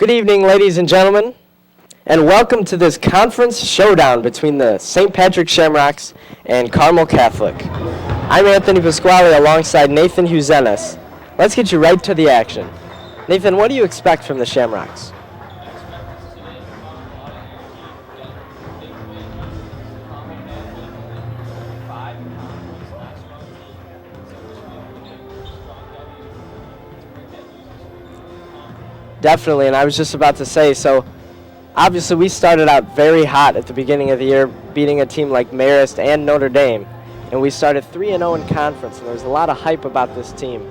Good evening, ladies and gentlemen, and welcome to this conference showdown between the St. Patrick Shamrocks and Carmel Catholic. I'm Anthony Pasquale alongside Nathan Huzenas. Let's get you right to the action. Nathan, what do you expect from the Shamrocks? Definitely, and I was just about to say, so obviously we started out very hot at the beginning of the year, beating a team like Marist and Notre Dame, and we started 3-0 in conference, and there was a lot of hype about this team.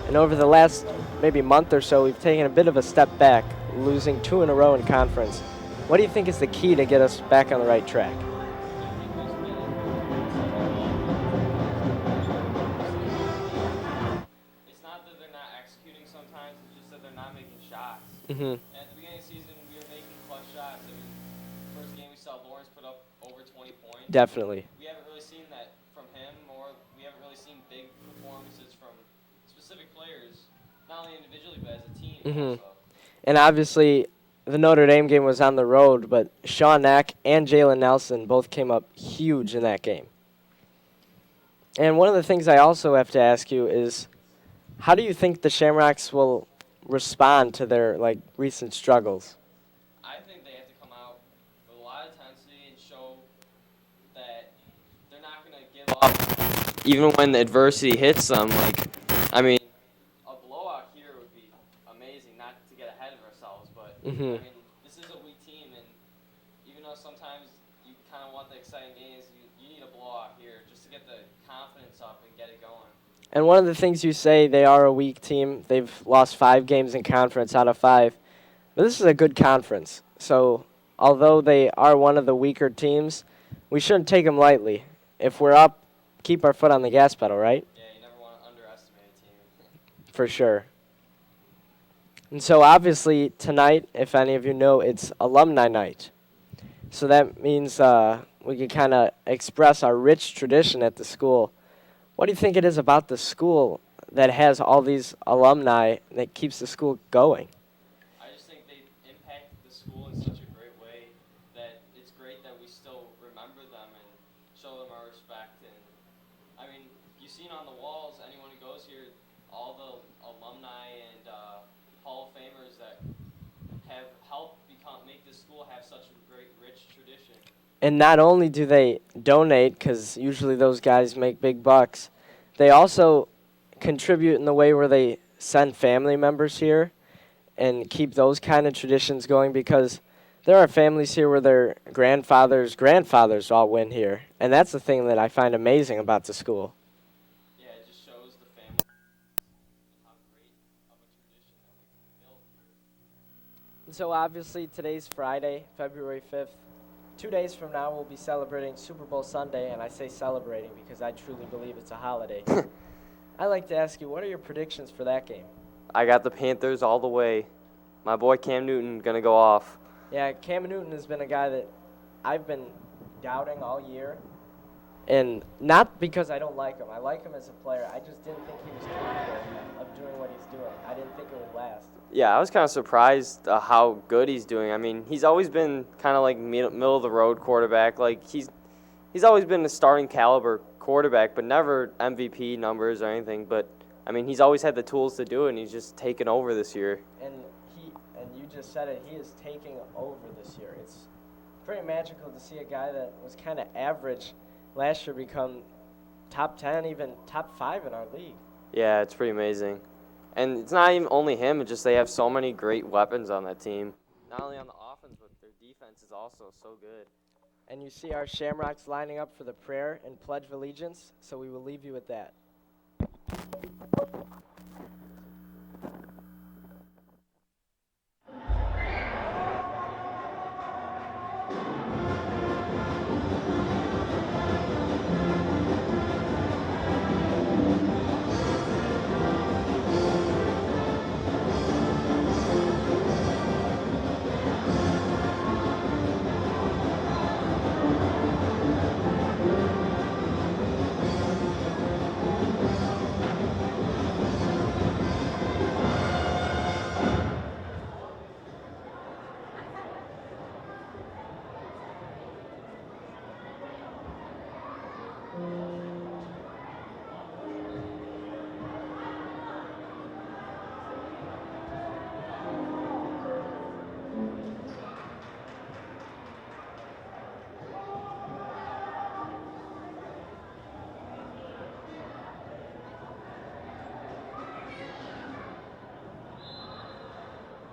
And over the last maybe month or so, we've taken a bit of a step back, losing 2 in a row in conference. What do you think is the key to get us back on the right track? It's not that they're not executing sometimes, it's just that they're not making shots. Mm-hmm. At the beginning of the season, we were making clutch shots. I mean, first game we saw Lawrence put up over 20 points. Definitely. We haven't really seen that from him, or we haven't really seen big performances from specific players, not only individually but as a team. Mm-hmm. Also. And obviously, the Notre Dame game was on the road, but Sean Knack and Jalen Nelson both came up huge in that game. And one of the things I also have to ask you is, how do you think the Shamrocks will respond to their recent struggles? I think they have to come out with a lot of intensity and show that they're not going to give up, even when the adversity hits them. A blowout here would be amazing, not to get ahead of ourselves, but Mm-hmm. I mean, this is a weak team, and even though sometimes you kind of want the exciting games, you need a blowout here just to get the confidence up and get it going. And one of the things you say, they are a weak team. They've lost 5 games in conference out of 5. But this is a good conference. So although they are one of the weaker teams, we shouldn't take them lightly. If we're up, keep our foot on the gas pedal, right? Yeah, you never want to underestimate a team. For sure. And so obviously tonight, if any of you know, it's alumni night. So that means we can kind of express our rich tradition at the school. What do you think it is about the school that has all these alumni that keeps the school going? I just think they impacted the school in such a great way that it's great that we still remember them and show them our respect. And I mean, you've seen on the walls, anyone who goes here, all the alumni and Hall of Famers that have helped make this school have such a great, rich tradition. And not only do they donate, because usually those guys make big bucks, they also contribute in the way where they send family members here and keep those kind of traditions going, because there are families here where their grandfathers all went here. And that's the thing that I find amazing about the school. Yeah, it just shows the family how great of a tradition that we built here. And so obviously today's Friday, February 5th. 2 days from now, we'll be celebrating Super Bowl Sunday, and I say celebrating because I truly believe it's a holiday. I'd like to ask you, what are your predictions for that game? I got the Panthers all the way. My boy Cam Newton going to go off. Yeah, Cam Newton has been a guy that I've been doubting all year, and not because I don't like him. I like him as a player. I just didn't think he was capable of doing what he's doing. I didn't think it would last. Yeah, I was kind of surprised how good he's doing. I mean, he's always been kind of like middle of the road quarterback. Like he's always been a starting caliber quarterback, but never MVP numbers or anything. But I mean, he's always had the tools to do it, and he's just taken over this year. And you just said it, he is taking over this year. It's pretty magical to see a guy that was kind of average last year become top 10, even top 5 in our league. Yeah, it's pretty amazing. And it's not even only him, it's just they have so many great weapons on that team. Not only on the offense, but their defense is also so good. And you see our Shamrocks lining up for the prayer and Pledge of Allegiance, so we will leave you with that.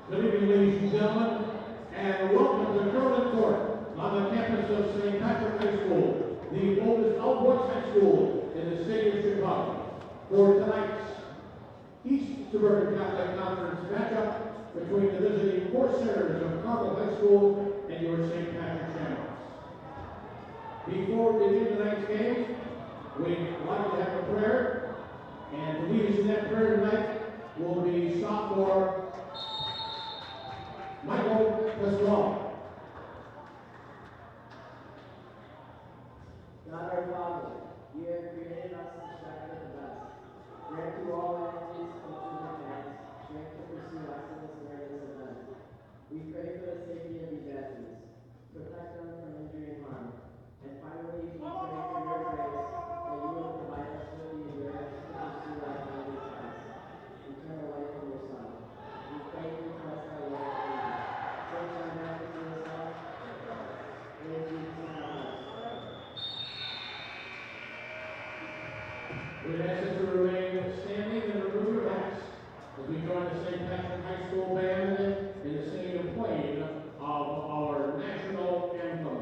Good evening, ladies and gentlemen, and welcome to Carmel Court on the campus of St. Patrick High School, the oldest outdoor high school in the state of Chicago. For tonight's East Suburban Catholic Conference matchup between the visiting Corsairs of Carmel High School and your St. Patrick Shamrocks. Before we begin tonight's game, we'd like to have a prayer, and to lead us in that prayer tonight will be sophomore Michael Pasquale. God our Father, you have created us to strive for the best. Grant to all athletes, coaches, and fans strength to pursue excellence during this event. We pray for the safety of these athletes, protect them from injury and harm, and finally we pray for your grace that you will provide us with the endurance to pursue our family tasks, eternal life in your Son. We pray you trust our Lord Jesus. Search our matters in the Son, and Jesus in our hearts. We ask that you remain standing and remove your hats as we join the St. Patrick High School band in the singing and playing of our national anthem.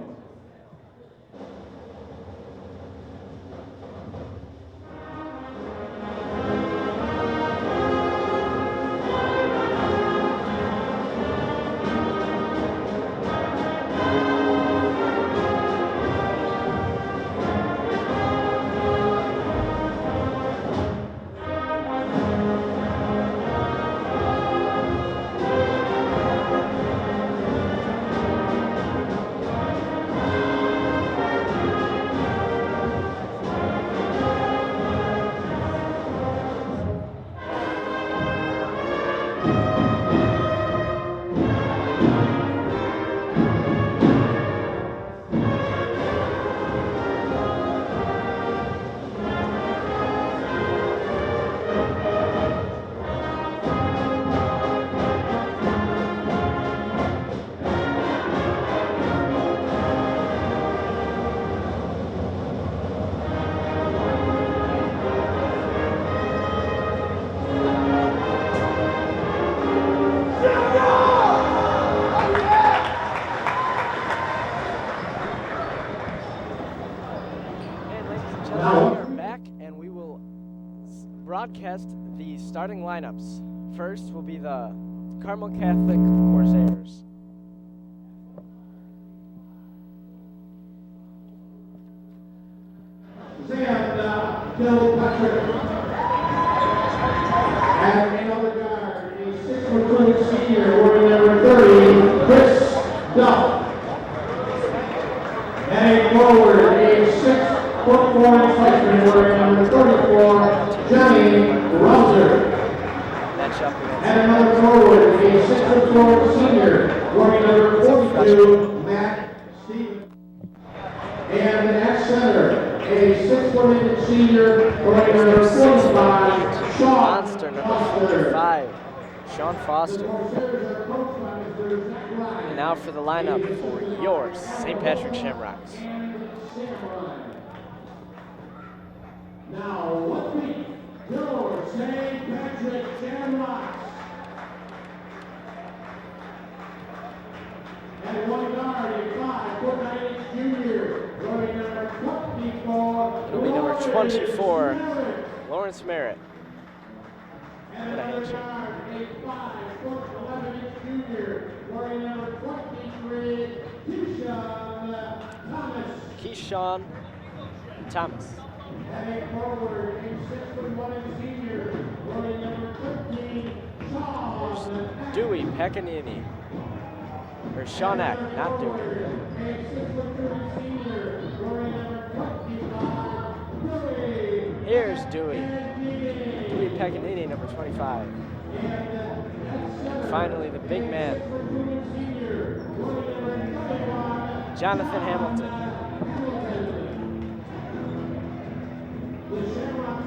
Broadcast the starting lineups. First will be the Carmel Catholic Corsairs. Kilpatrick. And another guard, a 6'2" senior, wearing number 30, Chris Duff. And a forward, a 6'4" freshman, wearing number 34, Johnny Rouser. And another forward, a 6'4" senior, wearing number 42, Matt Stevens. And at center, a 6'8" senior, wearing number 45, Sean Monster, number Foster. 45, Sean Foster. And now for the lineup for your St. Patrick Shamrocks. Now, let's meet your St. Patrick Shamrocks. And one guard, a 5'9" junior, wearing number 24. It'll be number 24, Lawrence Merritt. And another guard, a 5'11" junior, wearing number 23, Keyshawn Thomas. And a forward, a 6'1" senior, wearing number 15, Sean Dewey Pecanini. Or Shawnak, not Dewey. A 6'2" senior, wearing number 25, Dewey. Here's Dewey. Dewey Pecanini, number 25. And finally, the big man, Jonathan Hamilton.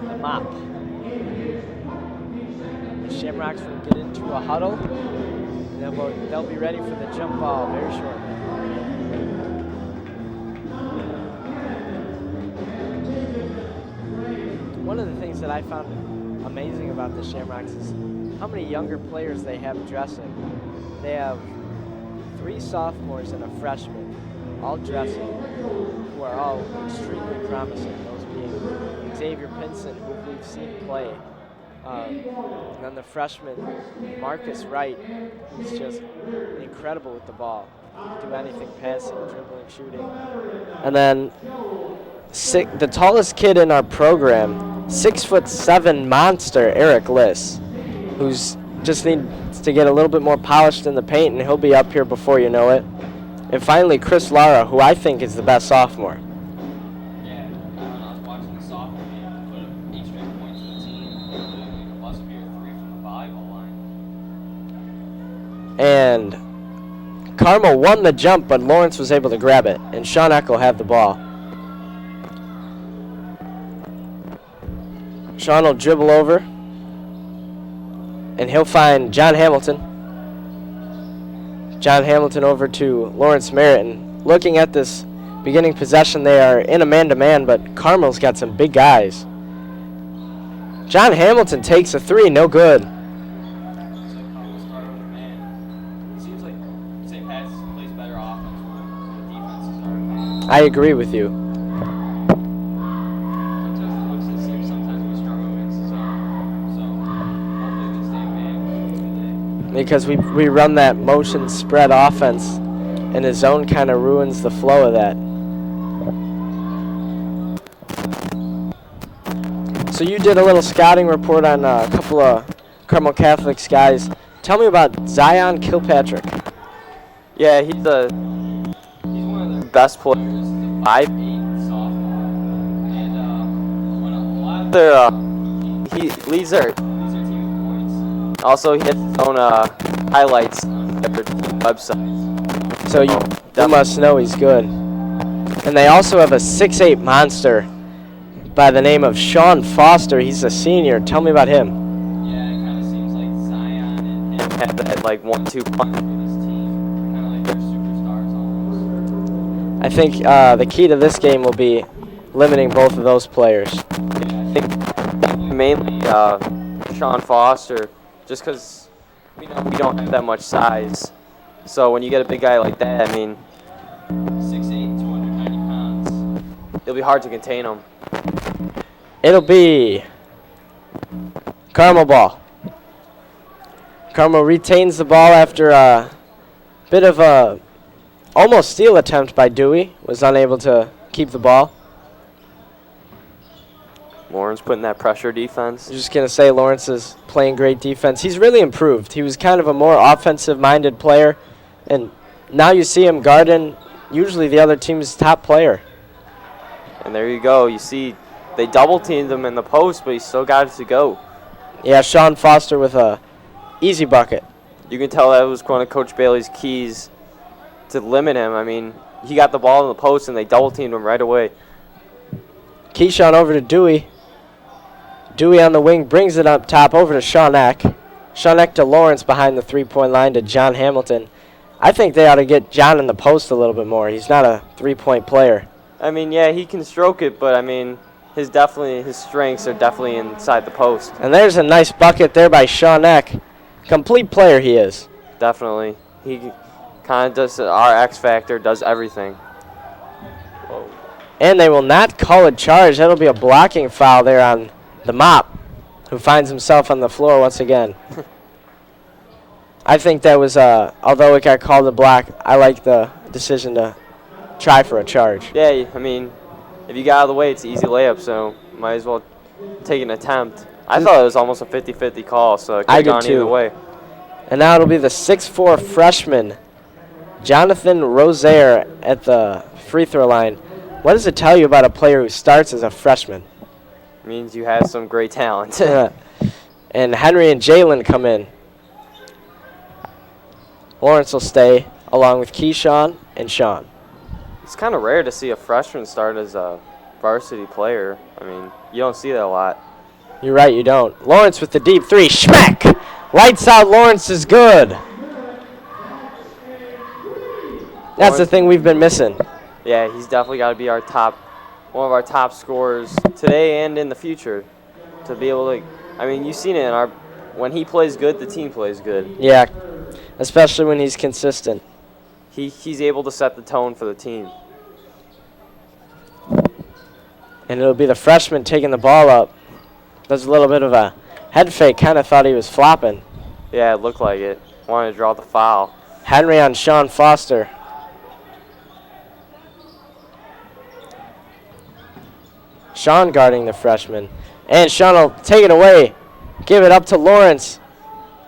The mop. The Shamrocks will get into a huddle, and they'll be ready for the jump ball very shortly. One of the things that I found amazing about the Shamrocks is how many younger players they have dressing. they have 3 sophomores and a freshman, all dressing, who are all extremely promising, those being Xavier Pinson, who we've seen play, and then the freshman, Marcus Wright, who's just incredible with the ball. He can do anything, passing, dribbling, shooting. And then the tallest kid in our program, 6'7" monster, Eric Liss, who's just needs to get a little bit more polished in the paint, and he'll be up here before you know it. And finally, Chris Lara, who I think is the best sophomore. Yeah, I was watching the sophomore game, put up 8 straight points for the team, including a buzzer beater 3 from the volleyball line. And Carmel won the jump, but Lawrence was able to grab it, and Sean Eck will have the ball. Sean will dribble over, and he'll find John Hamilton. John Hamilton over to Lawrence Merritt, and looking at this beginning possession, they are in a man-to-man, but Carmel's got some big guys. John Hamilton takes a 3, no good. I agree with you. Because we run that motion spread offense, and his zone kind of ruins the flow of that. So you did a little scouting report on a couple of Carmel Catholics guys. Tell me about Zion Kilpatrick. Yeah, he's one of the best players. 5'8" sophomore, and when a lot of he leads their team with points. Also, he has his own highlights on their website. So you must know he's good. And they also have a 6'8" monster by the name of Sean Foster. He's a senior. Tell me about him. Yeah, it kind of seems like Zion and him have that like 1-2 punch with his team, kind of like they're superstars almost. I think the key to this game will be limiting both of those players. Yeah, I think mainly Sean Foster, just because we don't have that much size. So when you get a big guy like that, I mean, 6'8", 290 pounds. it'll be hard to contain him. It'll be Carmel ball. Carmel retains the ball after a bit of a almost steal attempt by Dewey. Was unable to keep the ball. Lawrence putting that pressure defense. I'm just going to say Lawrence is playing great defense. He's really improved. He was kind of a more offensive-minded player, and now you see him guarding usually the other team's top player. And there you go. You see they double-teamed him in the post, but he still got it to go. Yeah, Sean Foster with a easy bucket. You can tell that was one of Coach Bailey's keys to limit him. I mean, he got the ball in the post, and they double-teamed him right away. Keyshawn over to Dewey. Dewey on the wing brings it up top over to Sean Eck. Sean Eck to Lawrence behind the three-point line to John Hamilton. I think they ought to get John in the post a little bit more. He's not a three-point player. I mean, yeah, he can stroke it, but I mean, his strengths are definitely inside the post. And there's a nice bucket there by Sean Eck. Complete player he is. Definitely. He kind of does our X factor, does everything. Whoa. And they will not call a charge. That'll be a blocking foul there on the mop, who finds himself on the floor once again. I think that was, although it got called a block, I like the decision to try for a charge. Yeah, I mean, if you got out of the way, it's an easy layup, so might as well take an attempt. I thought it was almost a 50-50 call, so it could have gone either way. And now it'll be the 6'4" freshman, Jonathan Rosaire, at the free throw line. What does it tell you about a player who starts as a freshman? It means you have some great talent. And Henry and Jalen come in. Lawrence will stay along with Keyshawn and Sean. It's kind of rare to see a freshman start as a varsity player. I mean, you don't see that a lot. You're right, you don't. Lawrence with the deep three. Schmack! Lights out. Lawrence is good. That's the thing we've been missing. Yeah, he's definitely got to be one of our top scorers today and in the future. To be able to, I mean, you've seen it when he plays good, the team plays good. Yeah. especially when he's consistent. He's able to set the tone for the team. And it'll be the freshman taking the ball up. Does a little bit of a head fake, kind of thought he was flopping. Yeah, it looked like it. Wanted to draw the foul. Henry on Sean Foster. Sean guarding the freshman. And Sean will take it away. Give it up to Lawrence.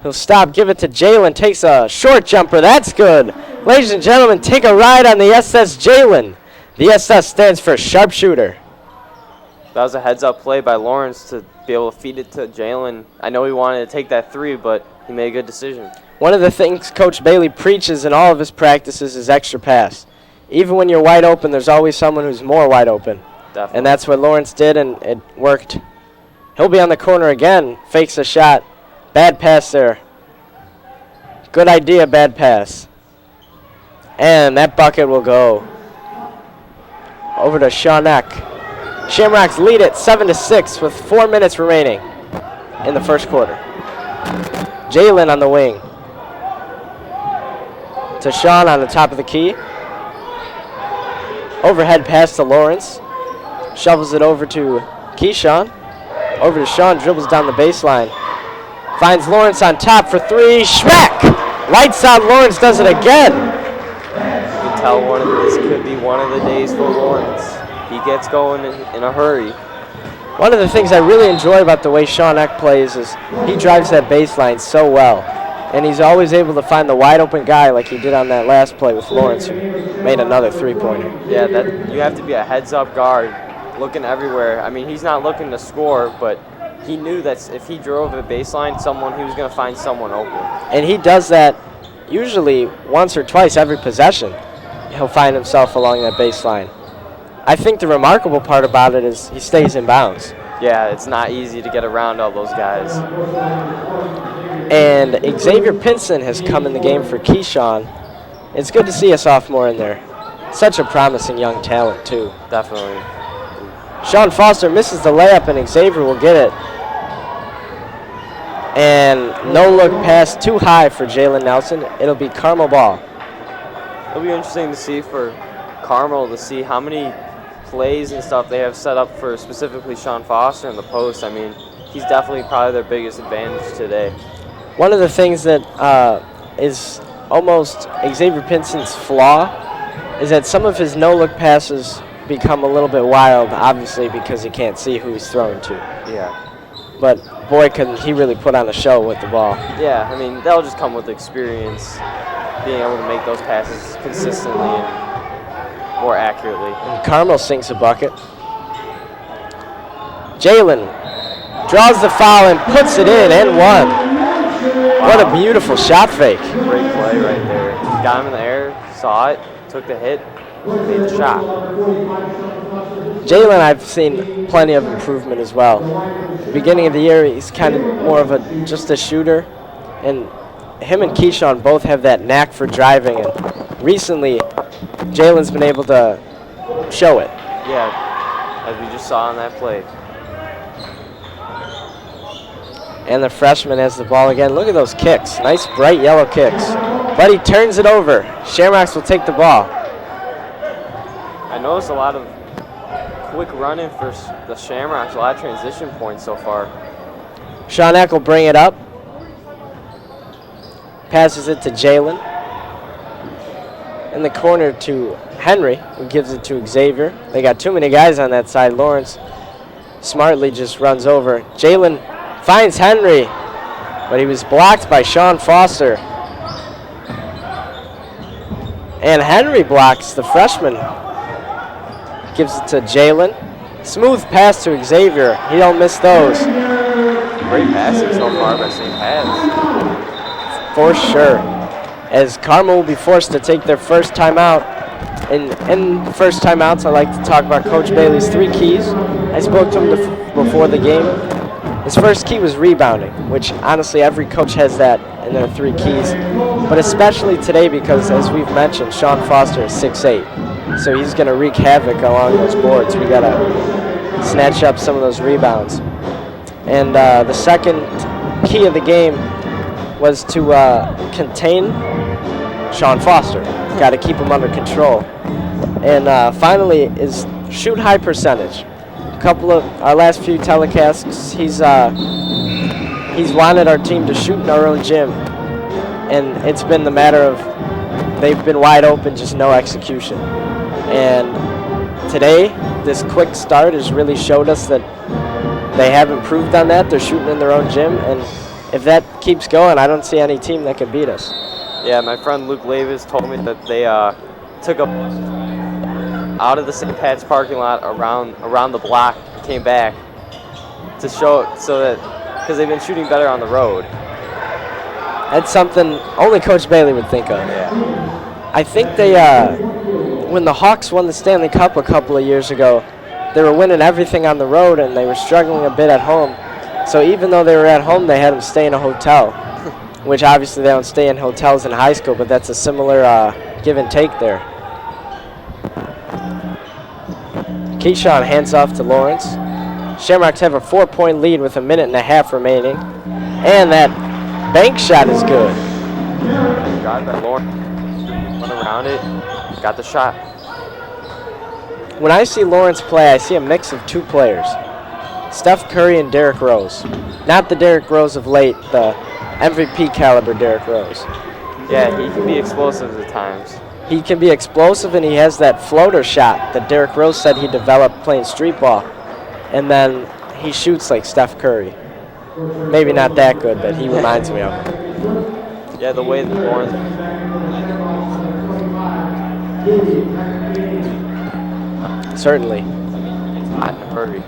He'll stop, give it to Jalen. Takes a short jumper. That's good. Ladies and gentlemen, take a ride on the SS Jalen. The SS stands for sharpshooter. That was a heads-up play by Lawrence to be able to feed it to Jalen. I know he wanted to take that three, but he made a good decision. One of the things Coach Bailey preaches in all of his practices is extra pass. Even when you're wide open, there's always someone who's more wide open. Definitely. And that's what Lawrence did, and it worked. He'll be on the corner again. Fakes a shot. Bad pass there. Good idea, bad pass. And that bucket will go over to Shawneck. Shamrocks lead it 7-6 with 4 minutes remaining in the first quarter. Jalen on the wing. To Sean on the top of the key. Overhead pass to Lawrence. Shovels it over to Keyshawn. Over to Sean, dribbles down the baseline. Finds Lawrence on top for three. Schmack! Lights out, Lawrence does it again. You can tell this could be one of the days for Lawrence. He gets going in a hurry. One of the things I really enjoy about the way Sean Eck plays is he drives that baseline so well. And he's always able to find the wide open guy like he did on that last play with Lawrence, who made another three-pointer. Yeah, you have to be a heads-up guard, looking everywhere. I mean, he's not looking to score, but he knew that if he drove the baseline, he was going to find someone open. And he does that usually once or twice every possession. He'll find himself along that baseline. I think the remarkable part about it is he stays in bounds. Yeah, it's not easy to get around all those guys. And Xavier Pinson has come in the game for Keyshawn. It's good to see a sophomore in there. Such a promising young talent, too. Definitely. Sean Foster misses the layup, and Xavier will get it. And no look pass too high for Jalen Nelson. It'll be Carmel ball. It'll be interesting to see for Carmel to see how many plays and stuff they have set up for specifically Sean Foster in the post. I mean, he's definitely probably their biggest advantage today. One of the things that is almost Xavier Pinson's flaw is that some of his no-look passes become a little bit wild, obviously because he can't see who he's throwing to. Yeah. But boy, can he really put on a show with the ball. Yeah, I mean, that'll just come with experience, being able to make those passes consistently and more accurately. And Carmel sinks a bucket. Jalen draws the foul and puts it in and one. What a beautiful shot fake. Great play right there. Got him in the air, saw it, took the hit, made the shot. Jalen, I've seen plenty of improvement as well. Beginning of the year, he's kind of more of just a shooter, and him and Keyshawn both have that knack for driving, and recently Jalen's been able to show it. Yeah, as we just saw on that play. And the freshman has the ball again. Look at those kicks. Nice bright yellow kicks. But he turns it over. Shamrocks will take the ball. I noticed a lot of quick running for the Shamrocks, a lot of transition points so far. Sean Eck will bring it up. Passes it to Jalen. In the corner to Henry, who gives it to Xavier. They got too many guys on that side. Lawrence smartly just runs over. Jalen finds Henry, but he was blocked by Sean Foster. And Henry blocks the freshman. Gives it to Jalen. Smooth pass to Xavier. He don't miss those. Great passing so far by St. Pat's. For sure. As Carmel will be forced to take their first timeout. And in first timeouts, I like to talk about Coach Bailey's 3 keys. I spoke to him before the game. His first key was rebounding, which honestly every coach has that in their 3 keys. But especially today because, as we've mentioned, Sean Foster is 6'8". So he's going to wreak havoc along those boards. We got to snatch up some of those rebounds. And the second key of the game was to contain Sean Foster. Got to keep him under control. And finally is shoot high percentage. A couple of our last few telecasts, he's wanted our team to shoot in our own gym, and it's been the matter of they've been wide open, just no execution. And today, this quick start has really showed us that they have improved on that. They're shooting in their own gym, and if that keeps going, I don't see any team that can beat us. Yeah, my friend Luke Lavis told me that they took a bus out of the St. Pat's parking lot around the block and came back to show so that because they've been shooting better on the road. That's something only Coach Bailey would think of. Yeah. I think they, when the Hawks won the Stanley Cup a couple of years ago, they were winning everything on the road and they were struggling a bit at home. So even though they were at home, they had them stay in a hotel, which obviously they don't stay in hotels in high school, but that's a similar give and take there. Keyshawn hands off to Lawrence. Shamrocks have a 4-point lead with 1.5 minutes remaining. And that bank shot is good. Drive by Lawrence. Went around it. Got the shot. When I see Lawrence play, I see a mix of two players. Steph Curry and Derrick Rose. Not the Derrick Rose of late, the MVP caliber Derrick Rose. Yeah, he can be explosive at times. He can be explosive, and he has that floater shot that Derrick Rose said he developed playing street ball. And then he shoots like Steph Curry. Maybe not that good, but he reminds me of him. Yeah, the way that Lawrence... Certainly. It's hot in a hurry.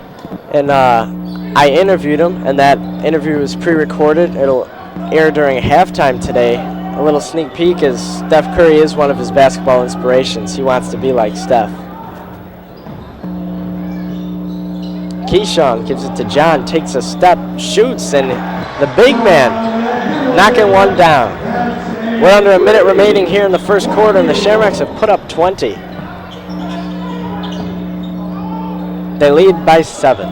And I interviewed him, and that interview was pre-recorded. It'll air during halftime today. A little sneak peek is Steph Curry is one of his basketball inspirations. He wants to be like Steph. Keyshawn gives it to John, takes a step, shoots, and the big man knocking one down. We're under 1 minute remaining here in the first quarter, and the Shamrocks have put up 20. They lead by 7.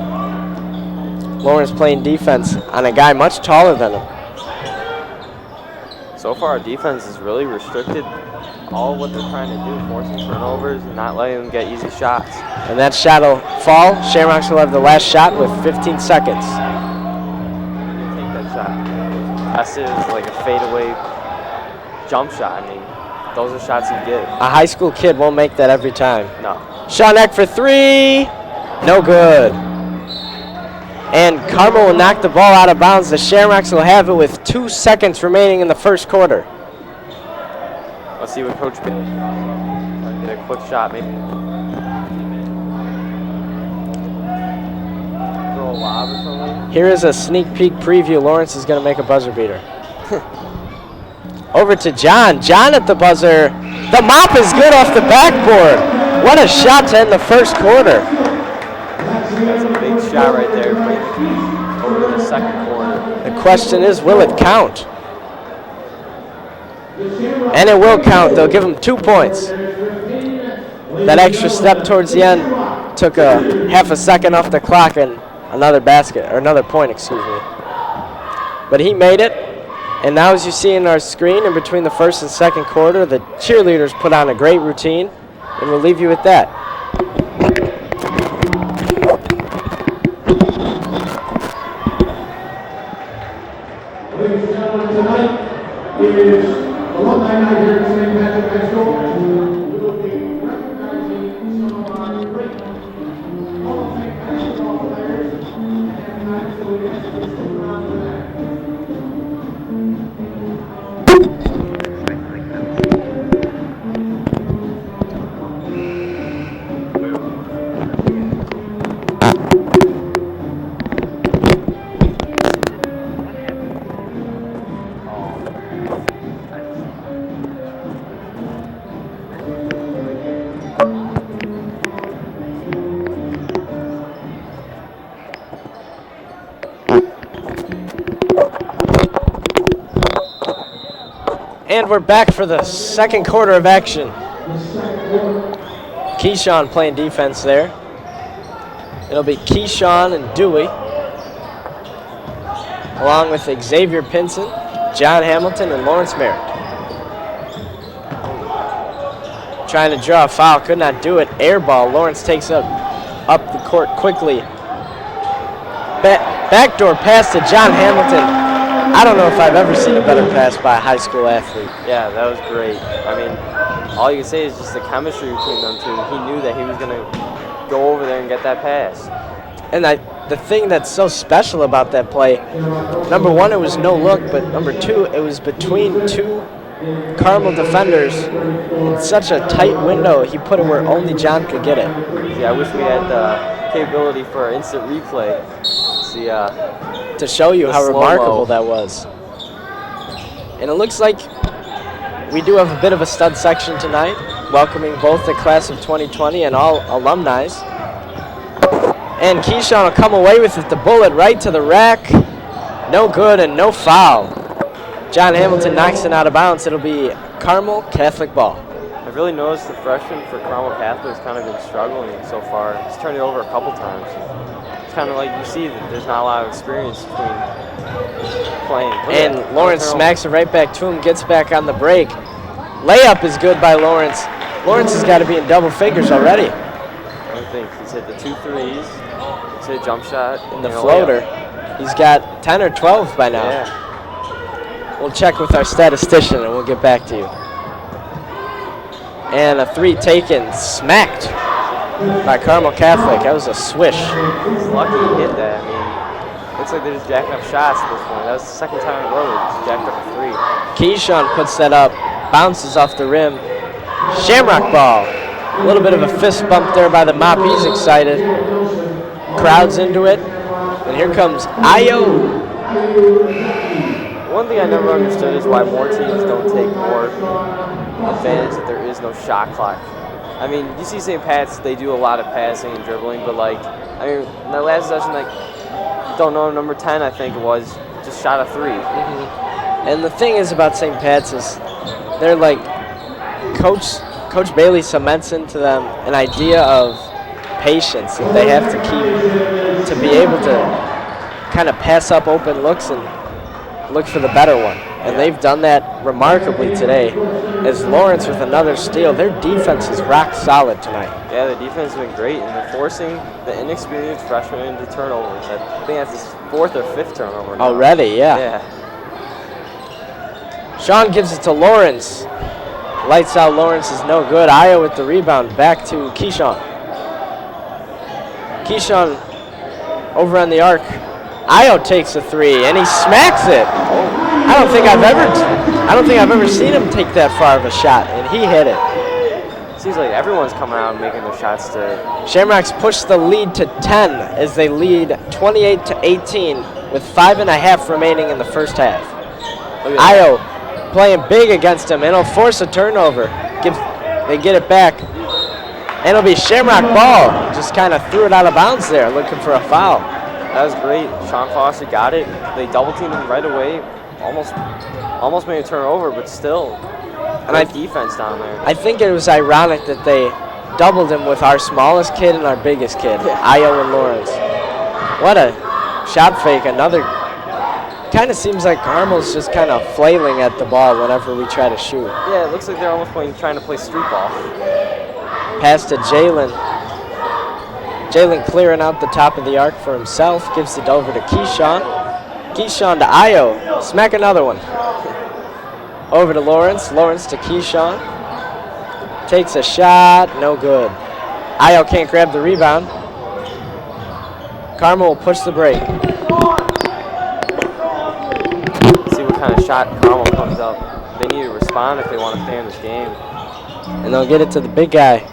Lawrence playing defense on a guy much taller than him. So far, our defense has really restricted all what they're trying to do, forcing turnovers and not letting them get easy shots. And that shot will fall. Shamrocks will have the last shot with 15 seconds. Take that shot. That's it. It's like a fadeaway jump shot. I mean, those are shots you get. A high school kid won't make that every time. No. Sean Eck for 3. No good. And Carmel will knock the ball out of bounds. The Shamrocks will have it with 2 seconds remaining in the first quarter. Let's see what Coach Bailey get a quick shot, maybe. Throw a lob or something. Here is a sneak peek preview. Lawrence is going to make a buzzer beater. Over to John. John at the buzzer. The mop is good off the backboard. What a shot to end the first quarter. That's a big shot right there. Over to the second quarter. The question is, will it count? And it will count. They'll give him 2 points. That extra step towards the end took a half a second off the clock and another basket, or another point, excuse me. But he made it. And now, as you see in our screen, in between the first and second quarter, the cheerleaders put on a great routine, and we'll leave you with that. Ladies and gentlemen, tonight is alumni night here at St. Patrick High School. We will be recognizing some of our great Hall of Fame basketball players and tonight, so we ask you to stick around for that. And we're back for the second quarter of action. Keyshawn playing defense there. It'll be Keyshawn and Dewey, along with Xavier Pinson John Hamilton and Lawrence Merritt. Trying to draw a foul, could not do it. Air ball. Lawrence takes up the court quickly. Backdoor pass to John Hamilton. I don't know if I've ever seen a better pass by a high school athlete. Yeah, that was great. I mean, all you can say is just the chemistry between them two. He knew that he was going to go over there and get that pass. And the thing that's so special about that play, number one, it was no look, but number two, it was between two Carmel defenders in such a tight window. He put it where only John could get it. Yeah, I wish we had the capability for instant replay. See, to show you how remarkable slow-mo. that was. And it looks like we do have a bit of a stud section tonight, welcoming both the class of 2020 and all alumni. And Keyshawn will come away with it, the bullet right to the rack. No good and no foul. John Hamilton knocks it out of bounds. It'll be Carmel Catholic ball. I've really noticed the freshman for Carmel Catholic has kind of been struggling so far. He's turned it over a couple times. It's kind of like you see that there's not a lot of experience between playing. And Lawrence smacks it right back to him, gets back on the break. Layup is good by Lawrence. Lawrence has got to be in double figures already. I think he's hit the 2 threes. He's hit a jump shot. And the floater. He's got 10 or 12 by now. Yeah. We'll check with our statistician and we'll get back to you. And a three taken, smacked by Carmel Catholic. That was a swish. He's lucky he hit that. I mean, looks like they're just jacking up shots at this point. That was the second time in a row they jacked up a three. Keyshawn puts that up, bounces off the rim. Shamrock ball. A little bit of a fist bump there by the mop. He's excited. Crowds into it. And here comes Io. One thing I never understood is why more teams don't take more advantage that there is no shot clock. I mean, you see St. Pat's, they do a lot of passing and dribbling, but like, I mean, in that last session, like, don't know, number 10, I think it was, just shot a three. And the thing is about St. Pat's is they're like, Coach Bailey cements into them an idea of patience that they have to keep to be able to kind of pass up open looks and look for the better one. And they've done that remarkably today. As Lawrence with another steal, their defense is rock solid tonight. Yeah, the defense has been great, and they're forcing the inexperienced freshmen into turnovers. I think that's his 4th or 5th turnover now. Already, yeah. Sean gives it to Lawrence. Lights out. Lawrence is no good. Io with the rebound. Back to Keyshawn. Keyshawn over on the arc. Io takes a three and he smacks it. I don't think I've ever seen him take that far of a shot, and he hit it. Seems like everyone's coming out and making their shots today. Shamrocks push the lead to 10 as they lead 28-18 with 5.5 remaining in the first half. Io playing big against him, and he'll force a turnover. They get it back, and it'll be Shamrock ball. Just kind of threw it out of bounds there, looking for a foul. That was great. Sean Foster got it. They double teamed him right away. Almost made a turnover, but still, great defense down there. I think it was ironic that they doubled him with our smallest kid and our biggest kid, Io and Lawrence. What a shot fake. Another. Kind of seems like Carmel's just kind of flailing at the ball whenever we try to shoot. Yeah, it looks like they're almost trying to play street ball. Pass to Jalen. Jalen clearing out the top of the arc for himself. Gives it over to Keyshawn. Keyshawn to Io. Smack another one. Over to Lawrence. Lawrence to Keyshawn. Takes a shot. No good. Io can't grab the rebound. Carmel will push the break. See what kind of shot Carmel comes up. They need to respond if they want to stay in this game. And they'll get it to the big guy.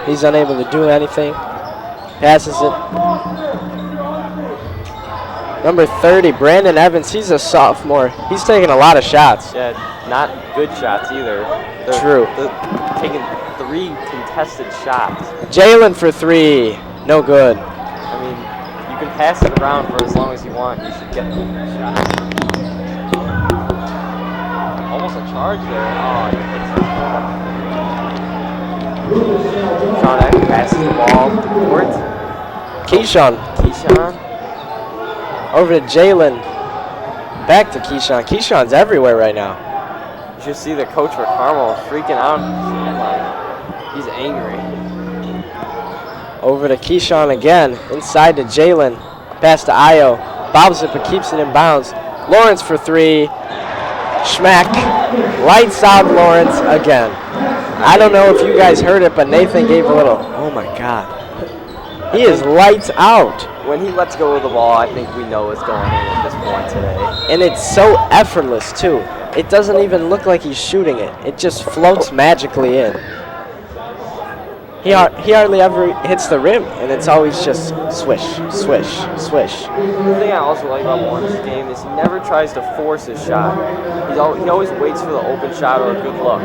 He's unable to do anything. Passes it. Number 30, Brandon Evans. He's a sophomore. He's taking a lot of shots. Yeah, not good shots either. True. They're taking 3 contested shots. Jalen for 3. No good. I mean, you can pass it around for as long as you want. You should get the shot. Almost a charge there. Sean Eck passes the ball to Court. Keyshawn. Keyshawn. Over to Jalen. back to Keyshawn. Keyshawn's everywhere right now. You should see the coach for Carmel freaking out. He's angry. Over to Keyshawn again. Inside to Jalen. Pass to Io. Bobs it but keeps it in bounds. Lawrence for three. Schmack. Lights out Lawrence again. I don't know if you guys heard it, but Nathan gave a little, oh my God. He is lights out. When he lets go of the ball, I think we know what's going on at this point today. And it's so effortless, too. It doesn't even look like he's shooting it. It just floats magically in. He hardly ever hits the rim, and it's always just swish, swish, swish. The thing I also like about Lawrence's game is he never tries to force his shot. He always waits for the open shot or a good look.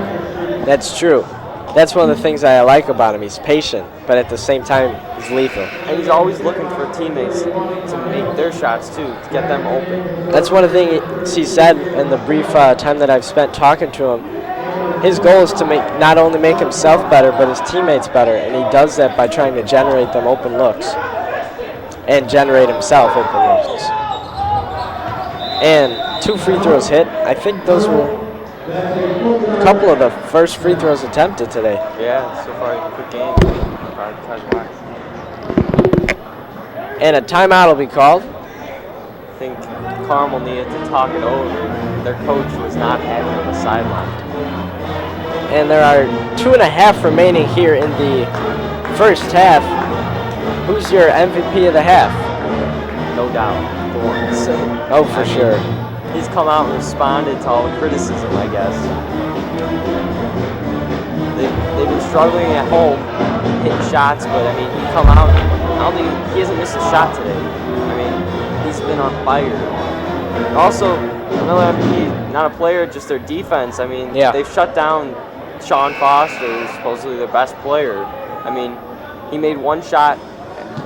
That's true. That's one of the things I like about him. He's patient, but at the same time, he's lethal. And he's always looking for teammates to make their shots, too, to get them open. That's one of the things he said in the brief time that I've spent talking to him. His goal is to not only make himself better, but his teammates better, and he does that by trying to generate them open looks and generate himself open looks. And 2 free throws hit. I think those were a couple of the first free throws attempted today. Yeah, so far, good game. And a timeout will be called. I think Carmel needed to talk it over. Their coach was not happy on the sideline. And there are 2.5 remaining here in the first half. Who's your MVP of the half? No doubt, Lawrence. Oh, for sure. He's come out and responded to all the criticism, I guess. They've been struggling at home, hitting shots, but I mean, he come out. I don't think he hasn't missed a shot today. I mean, he's been on fire. Also, another MVP, not a player, just their defense. I mean, They've shut down Sean Foster, who's supposedly their best player. I mean, he made one shot,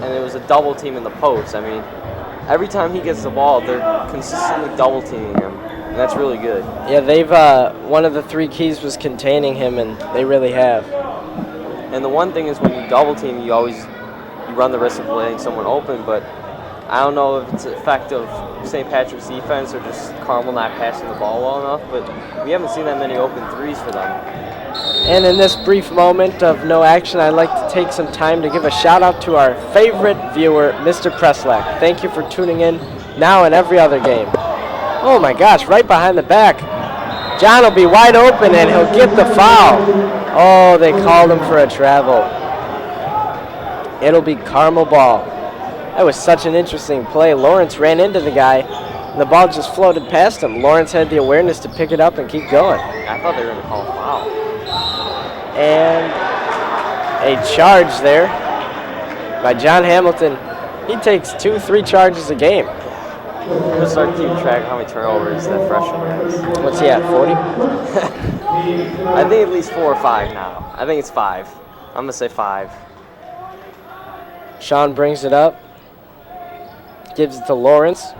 and it was a double team in the post. I mean, every time he gets the ball, they're consistently double teaming him, and that's really good. Yeah, they've one of the 3 keys was containing him, and they really have. And the one thing is when you double team, you run the risk of letting someone open, but I don't know if it's an effect of St. Patrick's defense or just Carmel not passing the ball well enough, but we haven't seen that many open threes for them. And in this brief moment of no action, I'd like to take some time to give a shout out to our favorite viewer, Mr. Preslack. Thank you for tuning in now and every other game. Oh my gosh, right behind the back. John will be wide open and he'll get the foul. Oh, they called him for a travel. It'll be Carmel ball. That was such an interesting play. Lawrence ran into the guy, and the ball just floated past him. Lawrence had the awareness to pick it up and keep going. I thought they were going to call a foul. And a charge there by John Hamilton. He takes 2-3 charges a game. We'll start keeping track of how many turnovers that freshman has. What's he at, 40? I think at least 4 or 5 now. I think it's 5. I'm going to say 5. Sean brings it up. Gives it to Lawrence.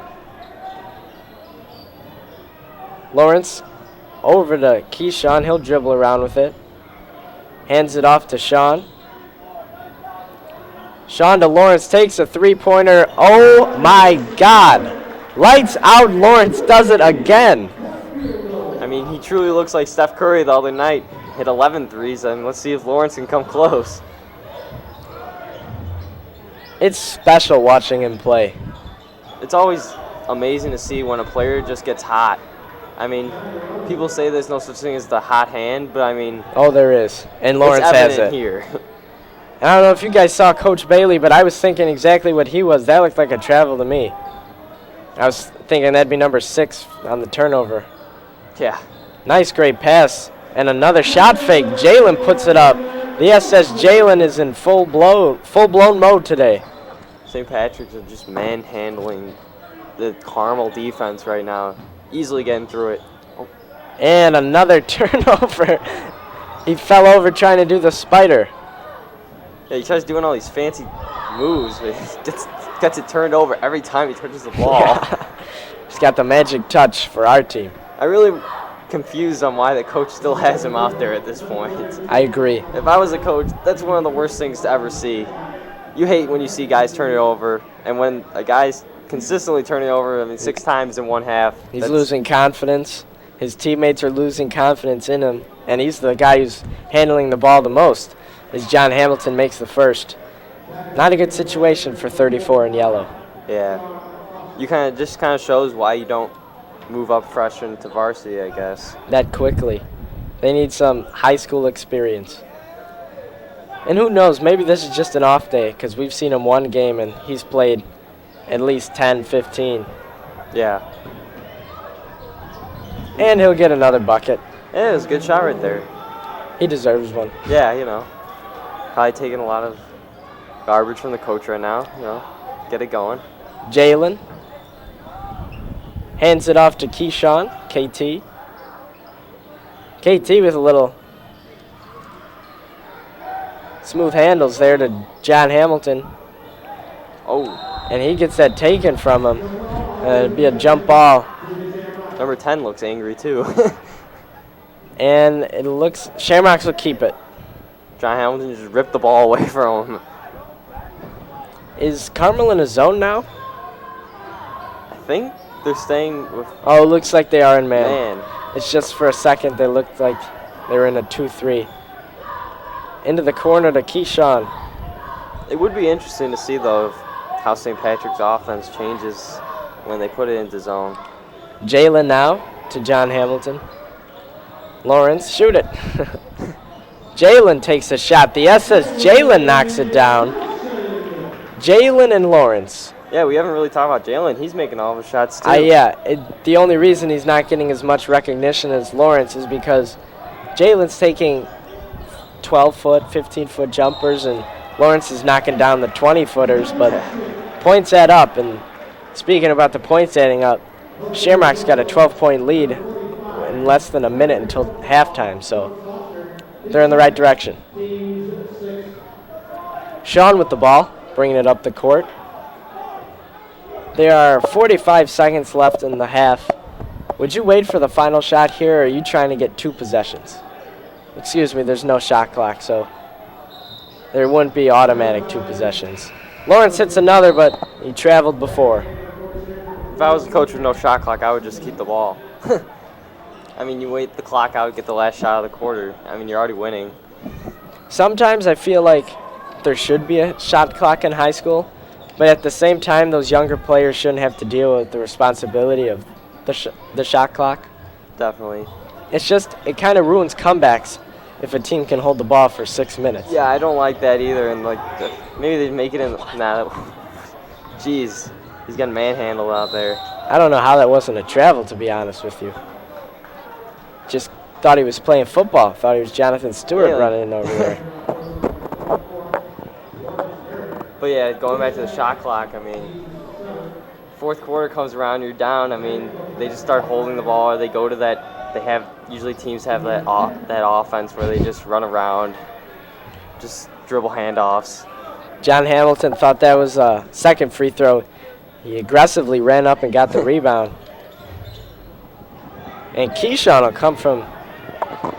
Lawrence over to Keyshawn. He'll dribble around with it. Hands it off to Sean. Sean to Lawrence, takes a 3-pointer. Oh my God. Lights out, Lawrence does it again. I mean, he truly looks like Steph Curry the other night. Hit 11 threes, and let's see if Lawrence can come close. It's special watching him play. It's always amazing to see when a player just gets hot. I mean, people say there's no such thing as the hot hand, but I mean... Oh, there is. And Lawrence has it. Here. I don't know if you guys saw Coach Bailey, but I was thinking exactly what he was. That looked like a travel to me. I was thinking that'd be number 6 on the turnover. Yeah. Nice, great pass. And another shot fake. Jalen puts it up. The SS Jalen is in full-blown mode today. St. Patrick's are just manhandling the Carmel defense right now. Easily getting through it. Oh. And another turnover. He fell over trying to do the spider. Yeah, he tries doing all these fancy moves, but he gets it turned over every time he touches the ball. Yeah. He's got the magic touch for our team. I'm really confused on why the coach still has him out there at this point. I agree. If I was a coach, that's one of the worst things to ever see. You hate when you see guys turn it over, and when a guy's consistently turning over. I mean, 6 times in one half. He's losing confidence. His teammates are losing confidence in him, and he's the guy who's handling the ball the most, as John Hamilton makes the first. Not a good situation for 34 in yellow. Yeah. You just kind of shows why you don't move up freshman to varsity, I guess. That quickly. They need some high school experience. And who knows, maybe this is just an off day, because we've seen him one game and he's played at least 10, 15. Yeah. And he'll get another bucket. Yeah, it was a good shot right there. He deserves one. Yeah, you know. Probably taking a lot of garbage from the coach right now, you know. Get it going. Jalen hands it off to Keyshawn, KT. KT with a little smooth handles there to John Hamilton. Oh. And he gets that taken from him. It'd be a jump ball. Number 10 looks angry too. And it looks, Shamrocks will keep it. John Hamilton just ripped the ball away from him. Is Carmel in a zone now? I think they're staying with Oh, it looks like they are in man. man. It's just for a second they looked like they were in a 2-3. Into the corner to Keyshawn. It would be interesting to see, though, how St. Patrick's offense changes when they put it into zone. Jalen now to John Hamilton. Lawrence, shoot it. Jalen takes a shot. The SS Jalen knocks it down. Jalen and Lawrence. Yeah, we haven't really talked about Jalen. He's making all of his shots, too. The only reason he's not getting as much recognition as Lawrence is because Jalen's taking 12-foot, 15-foot jumpers, and Lawrence is knocking down the 20-footers, but points add up. And speaking about the points adding up, Shamrock's got a 12-point lead in less than a minute until halftime, so they're in the right direction. Sean with the ball, bringing it up the court. There are 45 seconds left in the half. Would you wait for the final shot here, or are you trying to get 2 possessions? Excuse me, there's no shot clock, so there wouldn't be automatic 2 possessions. Lawrence hits another, but he traveled before. If I was a coach with no shot clock, I would just keep the ball. I mean, you wait the clock out, get the last shot of the quarter. I mean, you're already winning. Sometimes I feel like there should be a shot clock in high school, but at the same time, those younger players shouldn't have to deal with the responsibility of the shot clock. Definitely. It's just, it kind of ruins comebacks if a team can hold the ball for 6 minutes. Yeah, I don't like that either. And like, maybe they make it in. Nah, jeez, he's getting manhandled out there. I don't know how that wasn't a travel, to be honest with you. Just thought he was playing football. Thought he was Jonathan Stewart running in over there. But yeah, going back to the shot clock, I mean, fourth quarter comes around, you're down. I mean, they just start holding the ball, or they go to that. Usually teams have that offense where they just run around, just dribble handoffs. John Hamilton thought that was a second free throw. He aggressively ran up and got the rebound. And Keyshawn will come from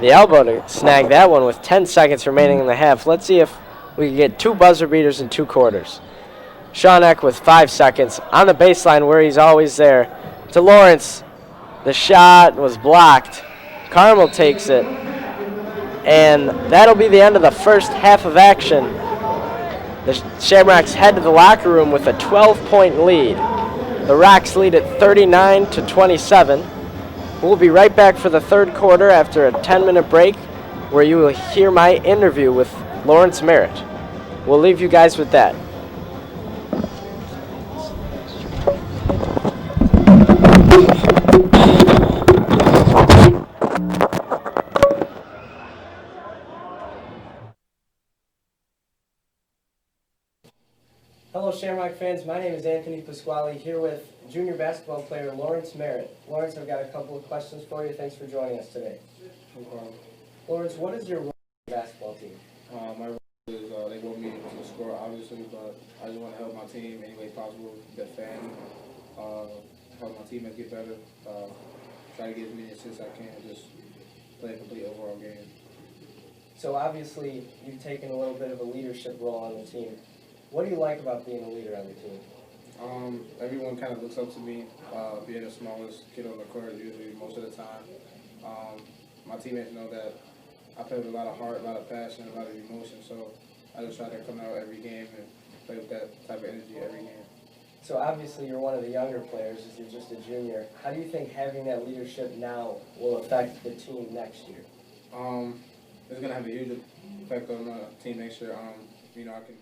the elbow to snag that one with 10 seconds remaining in the half. Let's see if we can get 2 buzzer beaters in 2 quarters. Sean Eck with 5 seconds on the baseline where he's always there. To Lawrence. The shot was blocked. Carmel takes it. And that'll be the end of the first half of action. The Shamrocks head to the locker room with a 12-point lead. The Rocks lead at 39-27. We'll be right back for the third quarter after a 10-minute break where you will hear my interview with Lawrence Merritt. We'll leave you guys with that. Hello Shamrock fans, my name is Anthony Pasquale here with junior basketball player Lawrence Merritt. Lawrence, I've got a couple of questions for you. Thanks for joining us today. No problem. Lawrence, what is your role in the basketball team? My role is they want me to score, obviously, but I just want to help my team any way possible, defend, help my teammates get better, try to get as many assists as I can, just play a complete overall game. So obviously you've taken a little bit of a leadership role on the team. What do you like about being a leader on the team? Everyone kind of looks up to me, being the smallest kid on the court usually most of the time. My teammates know that I play with a lot of heart, a lot of passion, a lot of emotion, so I just try to come out every game and play with that type of energy every game. So obviously you're one of the younger players as you're just a junior. How do you think having that leadership now will affect the team next year? It's going to have a huge effect on the team next year. You know, I can.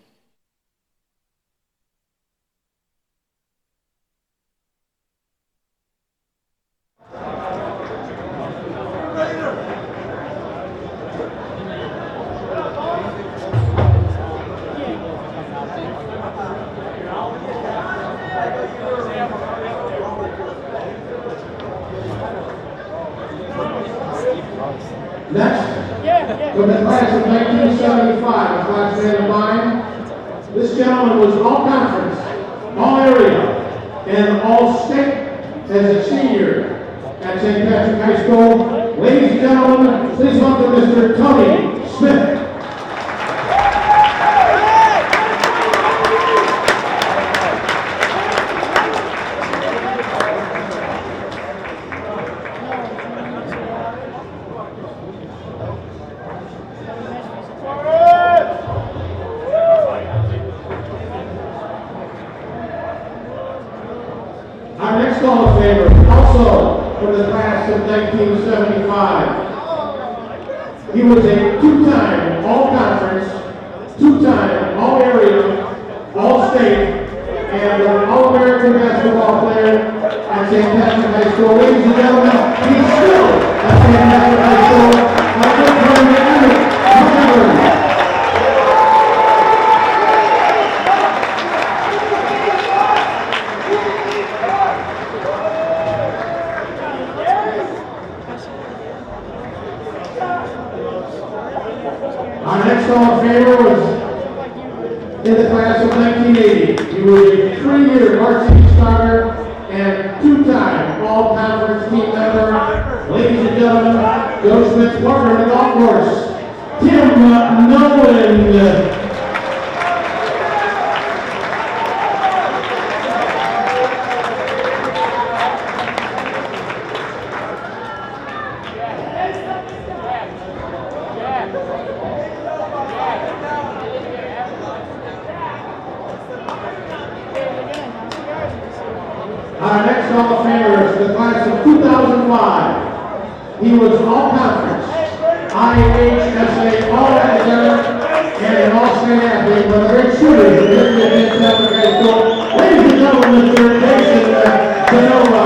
Next, from the class of 1975, classmate of mine, this gentleman was all conference, all area, and all state as a senior at St. Patrick High School. Ladies and gentlemen, please welcome Mr. Tony Smith. Our next Hall of Famer, also from the class of 1975. He was a two-time All-Conference, two-time All-Area, All-State, and an All-American basketball player at St. Patrick High School. Ladies and gentlemen, he's still at St. Patrick High School. My good friend, Emmett. Our next Hall of Famer was in the class of 1980. He was a 3-year varsity starter and two-time All-Conference team member. Ladies and gentlemen, Joe Smith's partner on the golf course, Tim Nolan. Our next Hall of Famer is the class of 2005. He was All-Conference, IHSA All-Academic, and an All-State athlete, but a great shooter in the St. Patrick High School. Ladies and gentlemen, Mr. Jason Genova.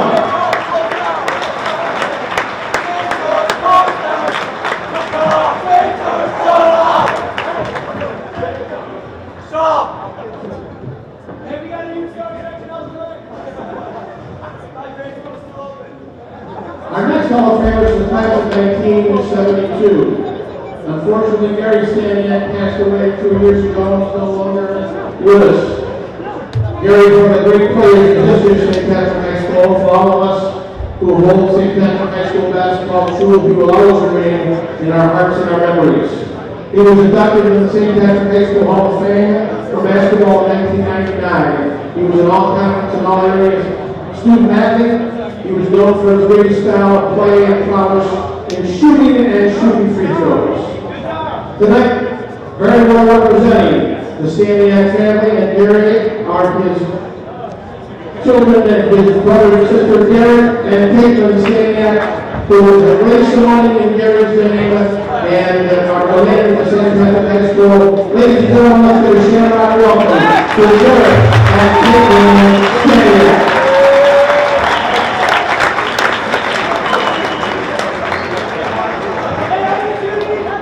Our next Hall of Famer is the class of 1972. Unfortunately, Gary Staniak passed away 2 years ago. He's no longer with us. Gary is one of the great players in the history of St. Patrick High School. For all of us who hold St. Patrick High School basketball true, he will always remain in our hearts and our memories. He was inducted into the St. Patrick High School Hall of Fame for basketball in 1999. He was an all-conference and all-area student athlete. He was known for his great style of play and prowess in shooting and shooting free throws. Tonight, very well representing the Staniak family, and Gary are his children and his brother and sister Garrett and Caitlin Staniak, who was a great ceremony in Gary's name and are related to St. Patrick High School. Ladies and gentlemen, let's give a shamrock welcome to Garrett and Caitlin Staniak.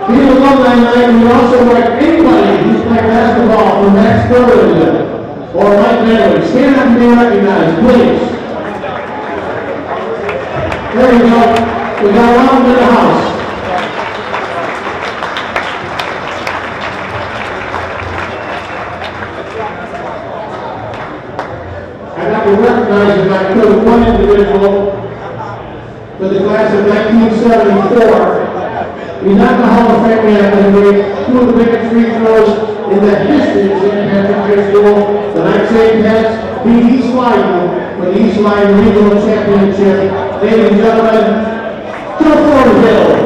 Being a alumni night, we also like anybody who's playing basketball from Max Burlington or Mike Manley. Stand up and be recognized, please. There you go. We got a lot of them in the house. I'd like to recognize, if I could, one individual for the class of 1974. He's not in the Hall of Fame yet, but he made two of the biggest free throws in the history of St. Patrick High School, the night St. Pat's beat East Lyden for the East Lyden Regional Championship. Ladies and gentlemen, Joe Hill.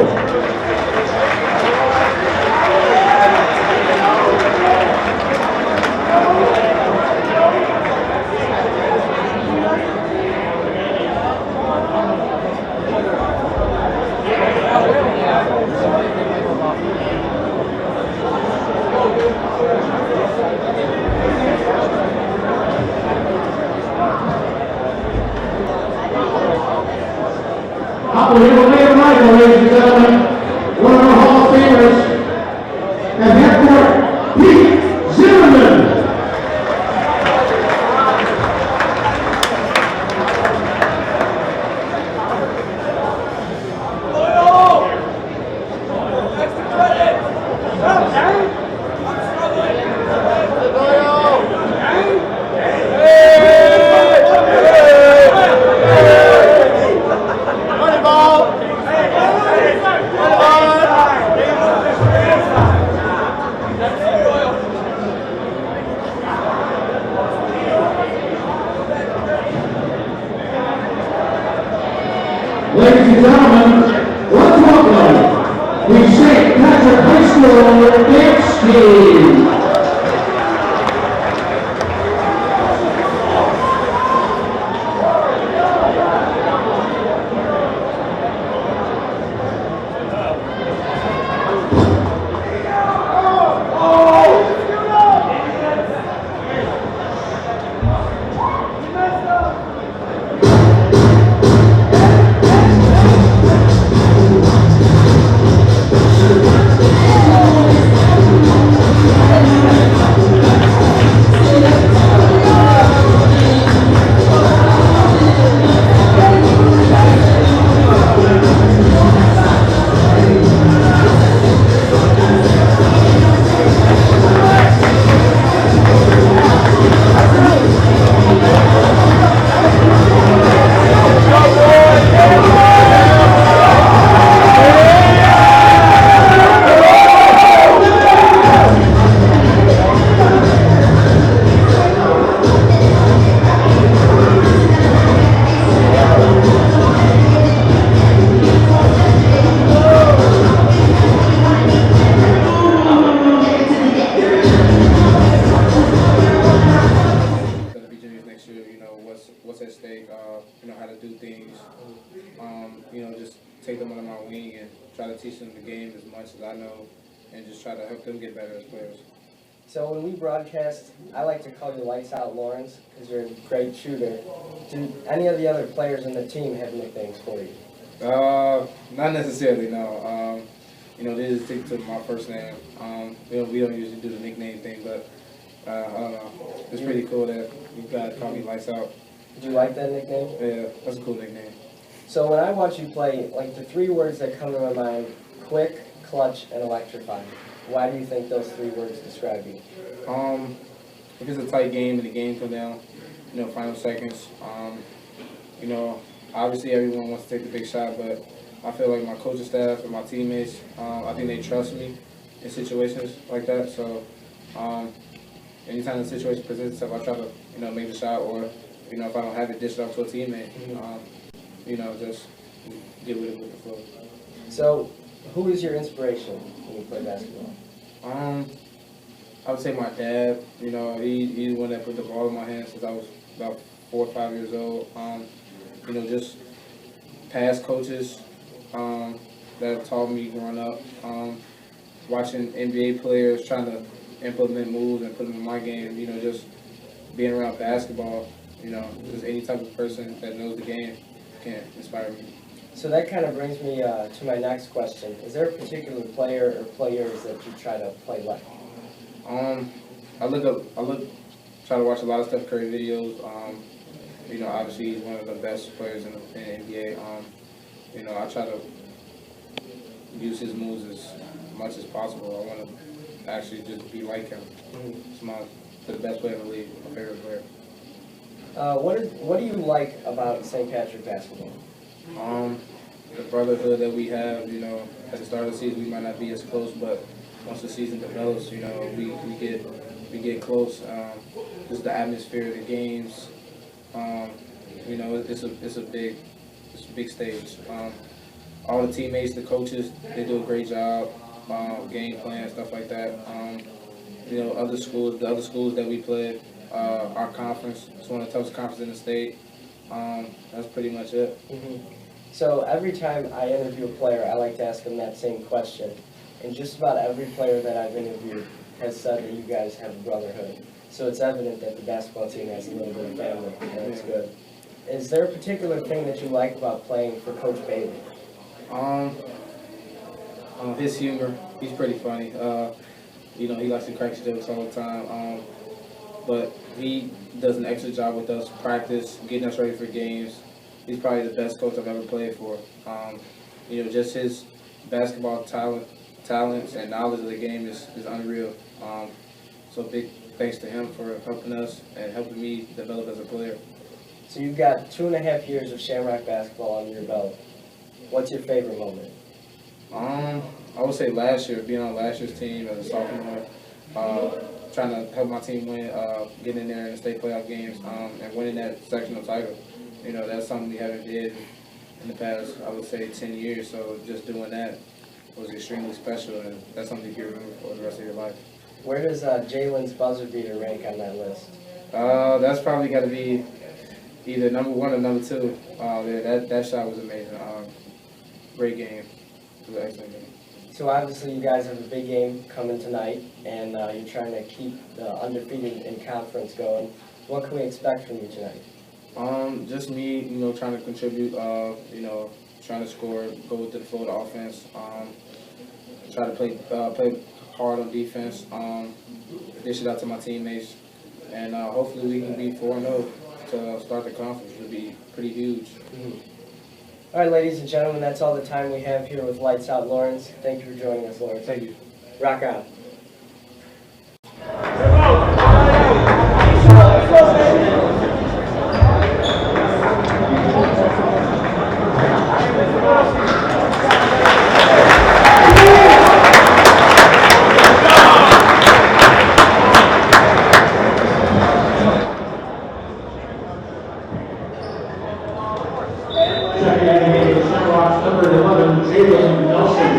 Ladies and gentlemen, one of our Hall of Famers, at half court, Pete Zimmerman. Ladies and gentlemen, let's welcome the St. Patrick High School dance team. What's at stake, how to do things, just take them under my wing and try to teach them the game as much as I know and just try to help them get better as players. So when we broadcast, I like to call you Lights Out Lawrence because you're a great shooter. Do any of the other players in the team have nicknames for you? Not necessarily, no. They just stick to my first name. We don't usually do the nickname thing, but I don't know. It's pretty cool that you guys call me Lights Out. Do you like that nickname? Yeah, that's a cool nickname. So when I watch you play, like the three words that come to my mind, quick, clutch, and electrifying. Why do you think those three words describe you? If it's a tight game and the game comes down, final seconds, obviously everyone wants to take the big shot, but I feel like my coaching staff and my teammates, I think they trust me in situations like that. So anytime the situation presents itself, I try to, make the shot, or, if I don't have it, dish it up to a teammate, just get with it with the flow. So who is your inspiration when you play basketball? I would say my dad. He's the one that put the ball in my hands since I was about 4 or 5 years old. Just past coaches that have taught me growing up. Watching NBA players trying to implement moves and put them in my game. Just being around basketball. Just any type of person that knows the game can inspire me. So that kind of brings me to my next question. Is there a particular player or players that you try to play like? Try to watch a lot of Steph Curry videos. Obviously he's one of the best players in the NBA. I try to use his moves as much as possible. I want to actually just be like him. He's the best player in the league, my favorite player. What do you like about St. Patrick basketball? The brotherhood that we have. At the start of the season we might not be as close, but once the season develops, we get close. just the atmosphere of the games. You know, it's a big stage. All the teammates, the coaches, they do a great job. Game plan, stuff like that. You know, the other schools that we play, our conference, it's one of the toughest conferences in the state. That's pretty much it. So every time I interview a player, I like to ask them that same question. And just about every player that I've interviewed has said that you guys have a brotherhood. So it's evident that the basketball team has a little bit of family, and that's good. Is there a particular thing that you like about playing for Coach Bailey? His humor, he's pretty funny. You know, he likes to crack jokes all the time. But he does an excellent job with us, practice, getting us ready for games. He's probably the best coach I've ever played for. You know, just his basketball talents and knowledge of the game is unreal. So big thanks to him for helping us and helping me develop as a player. So you've got 2.5 years of Shamrock basketball under your belt. What's your favorite moment? I would say last year, being on last year's team as a sophomore, trying to help my team win, getting in there in the state playoff games, and winning that sectional title. You know, that's something we haven't did in the past, I would say, 10 years. So just doing that was extremely special, and that's something you can remember for the rest of your life. Where does Jalen's buzzer beater rank on that list? That's probably got to be either number 1 or number 2. That shot was amazing. Great game. It was an excellent game. So obviously you guys have a big game coming tonight, and you're trying to keep the undefeated in conference going. What can we expect from you tonight? Just me, you know, trying to contribute, you know, trying to score, go with the flow of the offense, try to play hard on defense, dish it out to my teammates, and hopefully we can be 4-0 to start the conference. It would be pretty huge. All right, ladies and gentlemen, that's all the time we have here with Lights Out Lawrence. Thank you for joining us, Lawrence. Thank you. Rock on. Number 11, Jalen Nelson.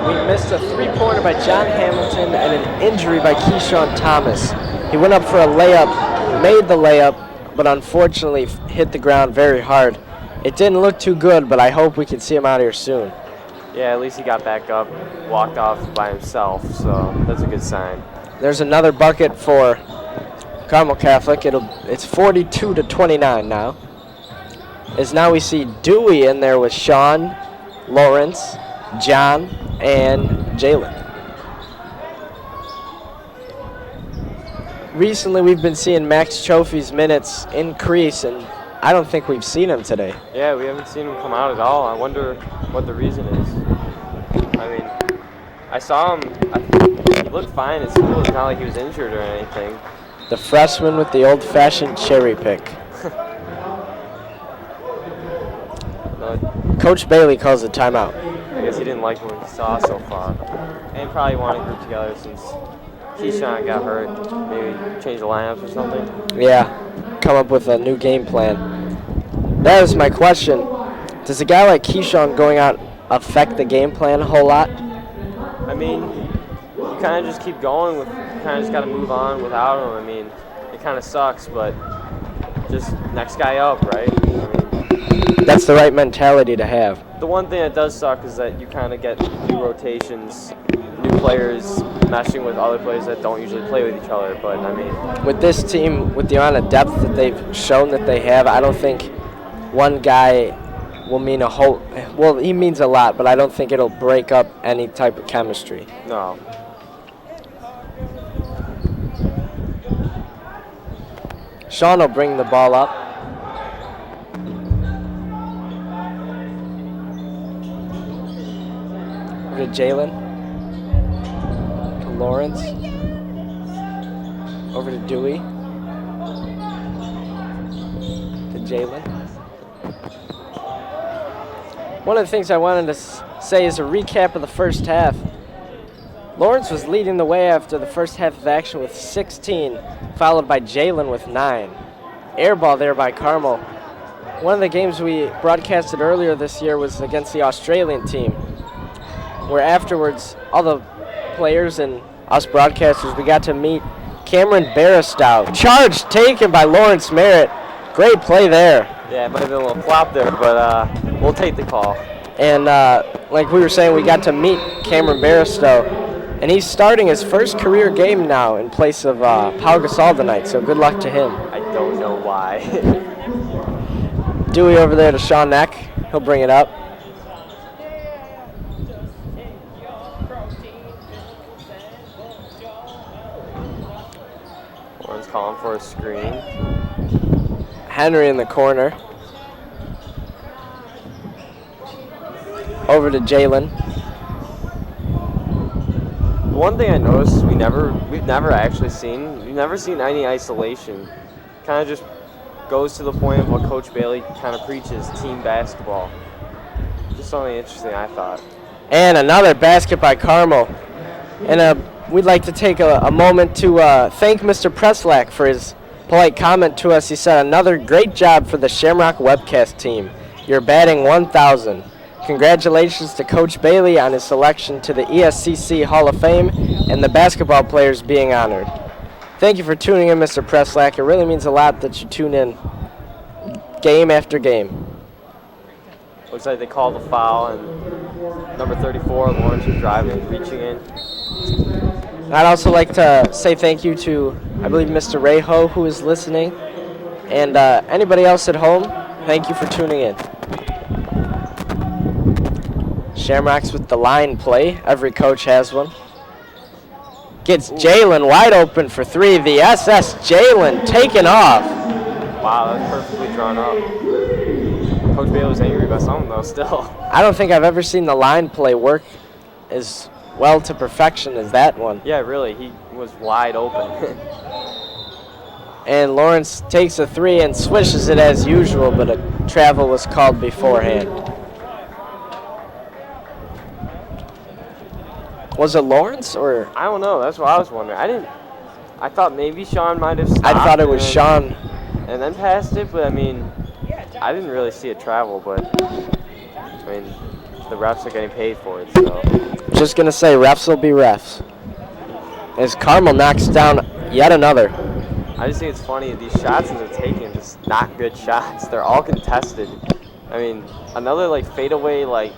We missed a three-pointer by John Hamilton and an injury by Keyshawn Thomas. He went up for a layup, made the layup, but unfortunately hit the ground very hard. It didn't look too good, but I hope we can see him out here soon. Yeah, at least he got back up, walked off by himself, so that's a good sign. There's another bucket for Carmel Catholic. It's 42-29 now. As now we see Dewey in there with Sean, Lawrence, John, and Jalen. Recently we've been seeing Max Chofe's minutes increase, and I don't think we've seen him today. Yeah, we haven't seen him come out at all. I wonder what the reason is. I mean, I saw him. He looked fine at school. It's not like he was injured or anything. The freshman with the old-fashioned cherry pick. Coach Bailey calls a timeout. I guess he didn't like what he saw so far. And probably wanted to group together since Keyshawn got hurt. Maybe change the lineups or something. Yeah, come up with a new game plan. That is my question. Does a guy like Keyshawn going out affect the game plan a whole lot? I mean, you kind of just keep going with. You kind of just got to move on without him. I mean, it kind of sucks, but just next guy up, right? I mean, that's the right mentality to have. The one thing that does suck is that you kind of get new rotations, new players meshing with other players that don't usually play with each other. But I mean, with this team, with the amount of depth that they've shown that they have, I don't think one guy will mean a whole. Well, he means a lot, but I don't think it'll break up any type of chemistry. No. Sean will bring the ball up. To Jalen. To Lawrence. Over to Dewey. To Jalen. One of the things I wanted to say is a recap of the first half. Lawrence was leading the way after the first half of action with 16, followed by Jalen with 9. Air ball there by Carmel. One of the games we broadcasted earlier this year was against the Australian team, where afterwards all the players and us broadcasters, we got to meet Cameron Barristow. Charge taken by Lawrence Merritt. Great play there. Yeah, it might have been a little flop there, but we'll take the call. And like we were saying, we got to meet Cameron Barristow, and he's starting his first career game now in place of Pau Gasol tonight, so good luck to him. I don't know why. Dewey over there to Sean Neck. He'll bring it up. Lawrence calling for a screen. Henry in the corner. Over to Jalen. The one thing I noticed we've never seen any isolation. Kind of just goes to the point of what Coach Bailey kind of preaches, team basketball. Just something interesting, I thought. And another basket by Carmel. And we'd like to take a moment to thank Mr. Preslack for his polite comment to us. He said, "Another great job for the Shamrock webcast team. You're batting 1,000. Congratulations to Coach Bailey on his selection to the ESCC Hall of Fame and the basketball players being honored." Thank you for tuning in, Mr. Preslack. It really means a lot that you tune in game after game. Looks like they called the foul, and number 34, Lawrence was driving, reaching in. I'd also like to say thank you to, I believe, Mr. Rayho, who is listening, and anybody else at home, thank you for tuning in. Shamrocks with the line play. Every coach has one. Gets Jalen wide open for 3. The SS Jalen taken off. Wow, that's perfectly drawn up. Coach Bailey was angry about something, though, still. I don't think I've ever seen the line play work as well to perfection as that one. Yeah, really, he was wide open. And Lawrence takes a 3 and swishes it as usual, but a travel was called beforehand. Was it Lawrence or? I don't know. That's what I was wondering. I thought maybe Sean might have stopped. I thought it was Sean. And then passed it, but I mean, I didn't really see it travel, but I mean, the refs are getting paid for it, so. Just gonna say, refs will be refs. As Carmel knocks down yet another. I just think it's funny, these shots that they're taking are just not good shots. They're all contested. I mean, another like fadeaway, like,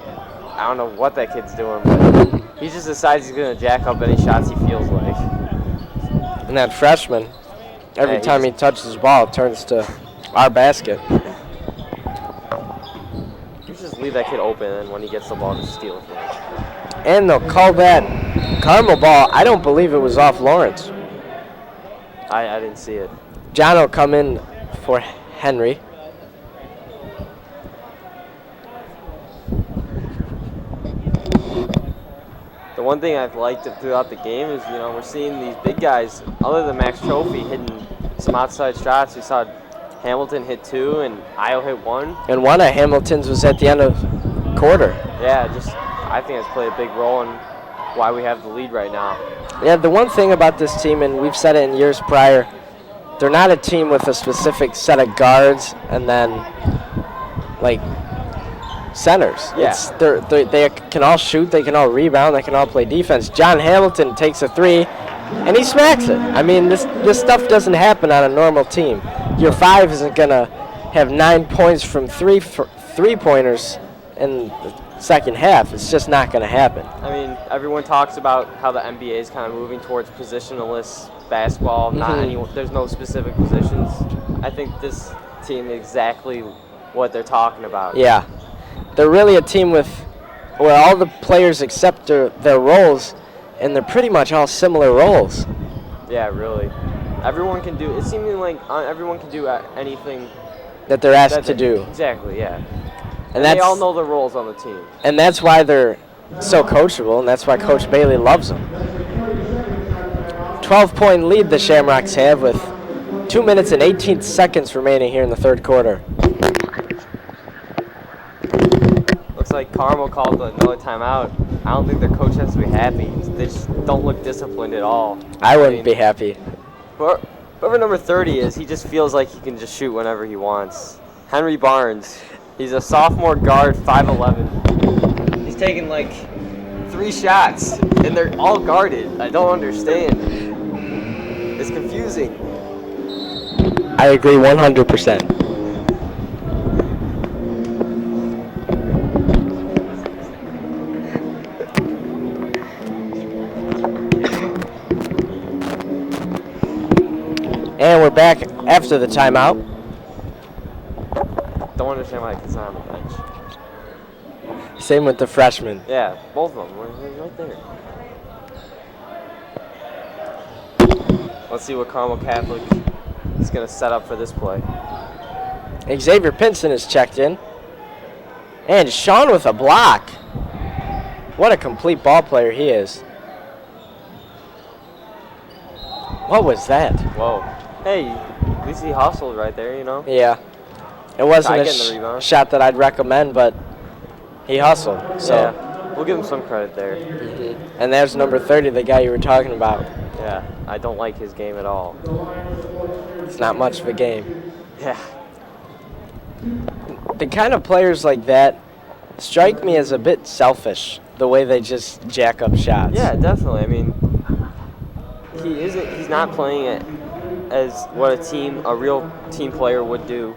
I don't know what that kid's doing, but he just decides he's gonna jack up any shots he feels like. And that freshman, every time he touches the ball, it turns to our basket. You just leave that kid open, and when he gets the ball, just steal it from him. And they'll call that Carmel ball. I don't believe it was off Lawrence. I didn't see it. John will come in for Henry. The one thing I've liked throughout the game is, you know, we're seeing these big guys, other than Max Trophy, hitting some outside shots. We saw Hamilton hit 2 and Io hit 1. And one of Hamilton's was at the end of quarter. Yeah, I think it's played a big role in why we have the lead right now. Yeah, the one thing about this team, and we've said it in years prior, they're not a team with a specific set of guards and then, like, centers. Yeah. They can all shoot, they can all rebound, they can all play defense. John Hamilton takes a 3, and he smacks it. I mean, this stuff doesn't happen on a normal team. Your 5 isn't going to have 9 points from three-pointers in the second half. It's just not going to happen. I mean, everyone talks about how the NBA is kind of moving towards positionless basketball. There's no specific positions. I think this team is exactly what they're talking about. Yeah. They're really a team where all the players accept their roles, and they're pretty much all similar roles. Yeah, really. Everyone can do, it seems like everyone can do anything that they're asked to do. Exactly, yeah. And they all know their roles on the team. And that's why they're so coachable, and that's why Coach Bailey loves them. 12-point lead the Shamrocks have with 2 minutes and 18 seconds remaining here in the third quarter. Looks like Carmel called another timeout, I don't think their coach has to be happy. They just don't look disciplined at all. I wouldn't be happy. Whoever number 30 is, he just feels like he can just shoot whenever he wants. Henry Barnes. He's a sophomore guard, 5'11". He's taking like 3 shots, and they're all guarded. I don't understand. It's confusing. I agree 100%. And we're back after the timeout. Don't understand why it's not on the bench. Same with the freshmen. Yeah, both of them. They're right there. Let's see what Carmel Catholic is going to set up for this play. Xavier Pinson is checked in. And Sean with a block. What a complete ball player he is. What was that? Whoa. Hey, at least he hustled right there, you know? Yeah. It wasn't Try a getting the rebound. shot that I'd recommend, but he hustled. So. Yeah, we'll give him some credit there. And there's number 30, the guy you were talking about. Yeah, I don't like his game at all. It's not much of a game. Yeah. The kind of players like that strike me as a bit selfish, the way they just jack up shots. Yeah, definitely. I mean, he's not playing it as what a real team player would do.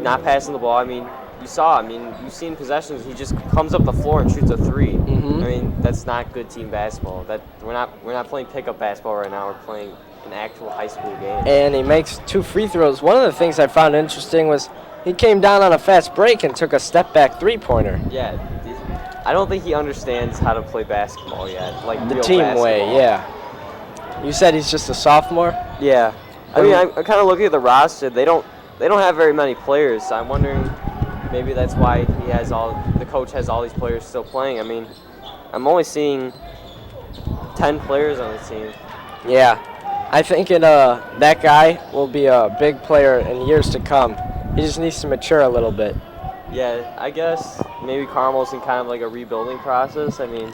Not passing the ball. I mean, you've seen possessions, he just comes up the floor and shoots a 3. Mm-hmm. I mean, that's not good team basketball. We're not playing pickup basketball right now. We're playing an actual high school game. And he makes 2 free throws. One of the things I found interesting was he came down on a fast break and took a step back 3-pointer. Yeah, I don't think he understands how to play basketball yet, like The real team basketball. way, yeah. You said he's just a sophomore? Yeah. I mean, I'm kind of looking at the roster. They don't have very many players. So I'm wondering maybe that's why the coach has all these players still playing. I mean, I'm only seeing 10 players on the team. Yeah. I think that guy will be a big player in years to come. He just needs to mature a little bit. Yeah, I guess maybe Carmel's in kind of like a rebuilding process. I mean,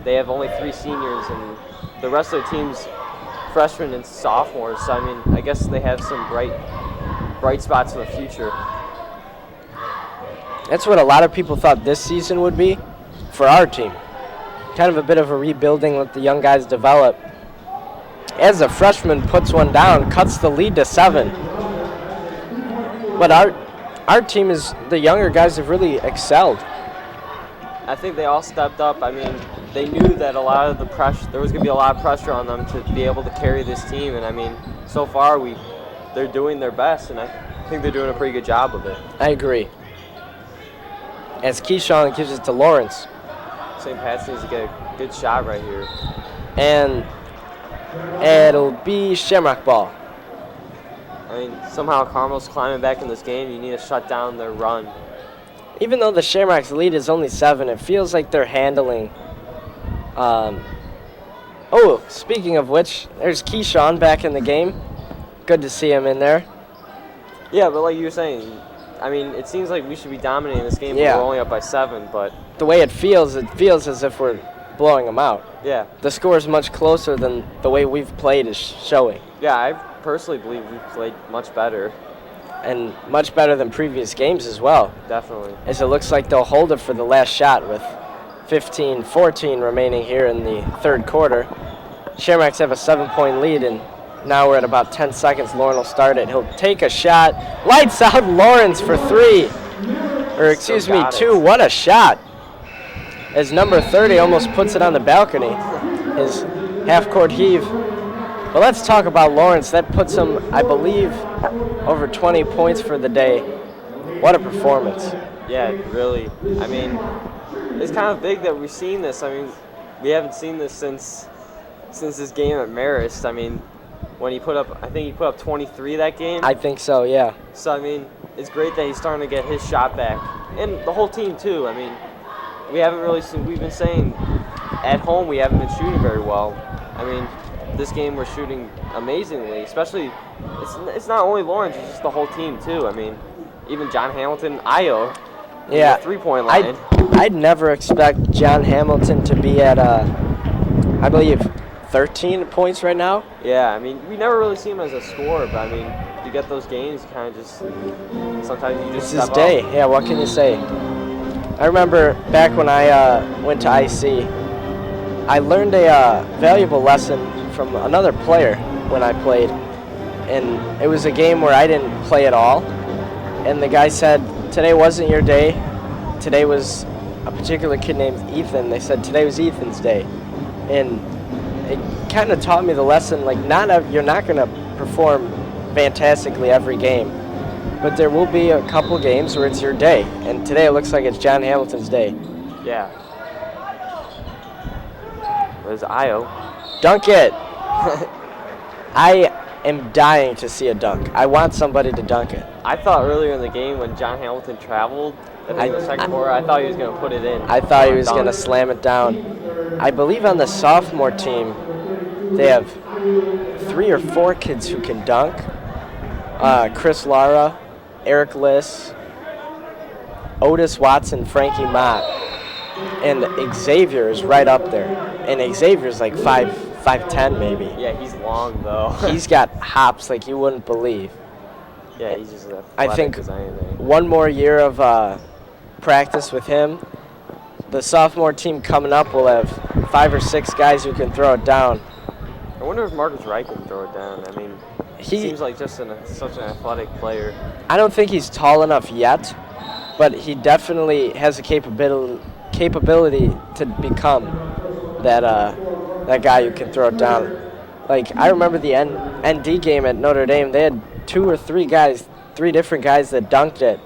they have only 3 seniors, and the rest of the team's freshmen and sophomores. So, I mean, I guess they have some bright spots in the future. That's what a lot of people thought this season would be for our team. Kind of a bit of a rebuilding, let the young guys develop. As a freshman puts one down, cuts the lead to 7. But our team the younger guys have really excelled. I think they all stepped up. I mean, they knew that there was going to be a lot of pressure on them to be able to carry this team. And I mean, so far they're doing their best, and I think they're doing a pretty good job of it. I agree. As Keyshawn gives it to Lawrence. St. Pat's needs to get a good shot right here. And it'll be Shamrock ball. I mean, somehow Carmel's climbing back in this game. You need to shut down their run. Even though the Shamrocks' lead is only 7, it feels like they're handling. Speaking of which, there's Keyshawn back in the game. Good to see him in there. Yeah, but like you were saying, I mean, it seems like we should be dominating this game, Yeah. but we're only up by 7, but... The way it feels as if we're blowing them out. Yeah. The score is much closer than the way we've played is showing. Yeah, I personally believe we've played much better. And much better than previous games as well. Definitely. As it looks like they'll hold it for the last shot with 15-14 remaining here in the 3rd quarter. Shamrocks have a 7-point lead, and now we're at about 10 seconds. Lauren will start it. He'll take a shot. Lights out Lawrence for 3. Or excuse me, 2. What a shot. As number 30 almost puts it on the balcony. His half-court heave. But let's talk about Lawrence. That puts him, I believe, over 20 points for the day. What a performance. Yeah, really. I mean, it's kind of big that we've seen this. I mean, we haven't seen this since this game at Marist. I mean, when I think he put up 23 that game. I think so, yeah. So, I mean, it's great that he's starting to get his shot back. And the whole team, too. I mean, we've been saying at home we haven't been shooting very well. I mean, this game we're shooting amazingly, especially, it's not only Lawrence, it's just the whole team, too. I mean, even John Hamilton, Io, Yeah. the three-point line. I'd never expect John Hamilton to be at, I believe, 13 points right now. Yeah, I mean, we never really see him as a scorer, but I mean, you get those games, you kind of just sometimes you just It's his step day. up. Yeah, what can you say? I remember back when I went to IC, I learned a valuable lesson from another player when I played. And it was a game where I didn't play at all. And the guy said, today wasn't your day. Today was a particular kid named Ethan. They said today was Ethan's day. And it kind of taught me the lesson, like you're not going to perform fantastically every game. But there will be a couple games where it's your day. And today it looks like it's John Hamilton's day. Yeah. There's Io. Dunk it. I am dying to see a dunk. I want somebody to dunk it. I thought earlier in the game when John Hamilton traveled, in the second quarter, I thought he was going to put it in. I thought he was going to slam it down. I believe on the sophomore team, they have 3 or 4 kids who can dunk. Chris Lara, Eric Liss, Otis Watson, Frankie Mott, and Xavier is right up there. And Xavier's like 5'10" maybe. Yeah, he's long though. He's got hops like you wouldn't believe. Yeah, he's just athletic I think as anything. one more year of practice with him, the sophomore team coming up will have 5 or 6 guys who can throw it down. I wonder if Marcus Wright can throw it down. I mean, he seems like just such an athletic player. I don't think he's tall enough yet, but he definitely has a capability to become that guy who can throw it down. Like, I remember the ND game at Notre Dame. They had 2 or 3 different guys that dunked it,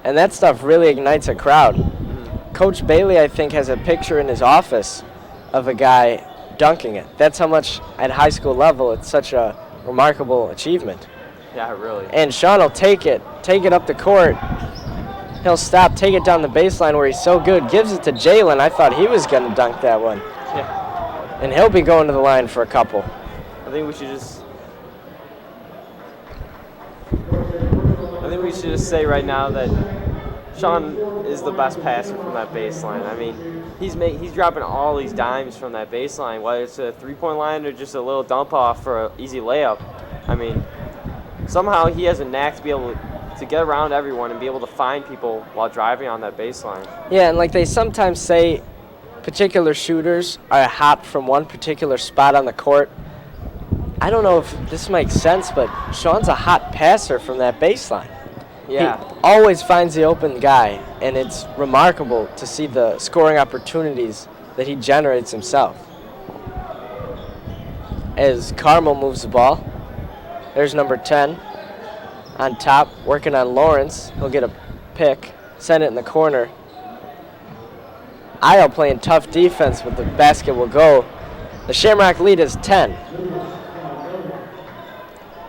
and that stuff really ignites a crowd. Mm-hmm. Coach Bailey, I think, has a picture in his office of a guy dunking it. That's how much at high school level it's such a remarkable achievement. Yeah, really. And Sean will take it up the court. He'll stop, take it down the baseline where he's so good, gives it to Jalen. I thought he was going to dunk that one. Yeah. And he'll be going to the line for a couple. I think we should just say right now that Sean is the best passer from that baseline. I mean, he's dropping all these dimes from that baseline, whether it's a three-point line or just a little dump off for an easy layup. I mean, somehow he has a knack to be able to get around everyone and be able to find people while driving on that baseline. Yeah, and like they sometimes say, particular shooters are hot from one particular spot on the court. I don't know if this makes sense, but Sean's a hot passer from that baseline. Yeah. He always finds the open guy, and it's remarkable to see the scoring opportunities that he generates himself. As Carmel moves the ball, there's number 10 on top, working on Lawrence. He'll get a pick, send it in the corner. Io playing tough defense, but the basket will go. The Shamrock lead is 10.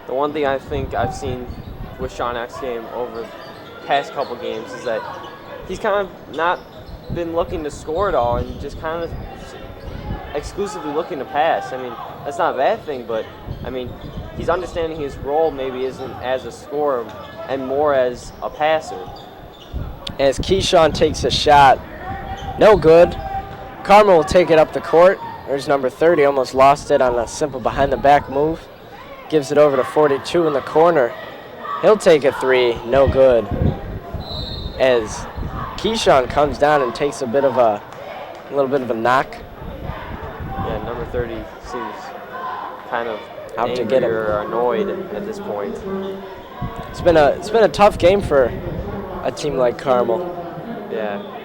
The one thing I think I've seen with Sean X game over the past couple games is that he's kind of not been looking to score at all and just kind of exclusively looking to pass. I mean, that's not a bad thing, but I mean, he's understanding his role maybe isn't as a scorer and more as a passer. As Keyshawn takes a shot, no good. Carmel will take it up the court. There's number 30, almost lost it on a simple behind-the-back move. Gives it over to 42 in the corner. He'll take a 3, no good. As Keyshawn comes down and takes a little bit of a knock. Yeah, number 30 seems kind of Out to angry get him. or annoyed at this point. It's been a tough game for a team like Carmel. Yeah.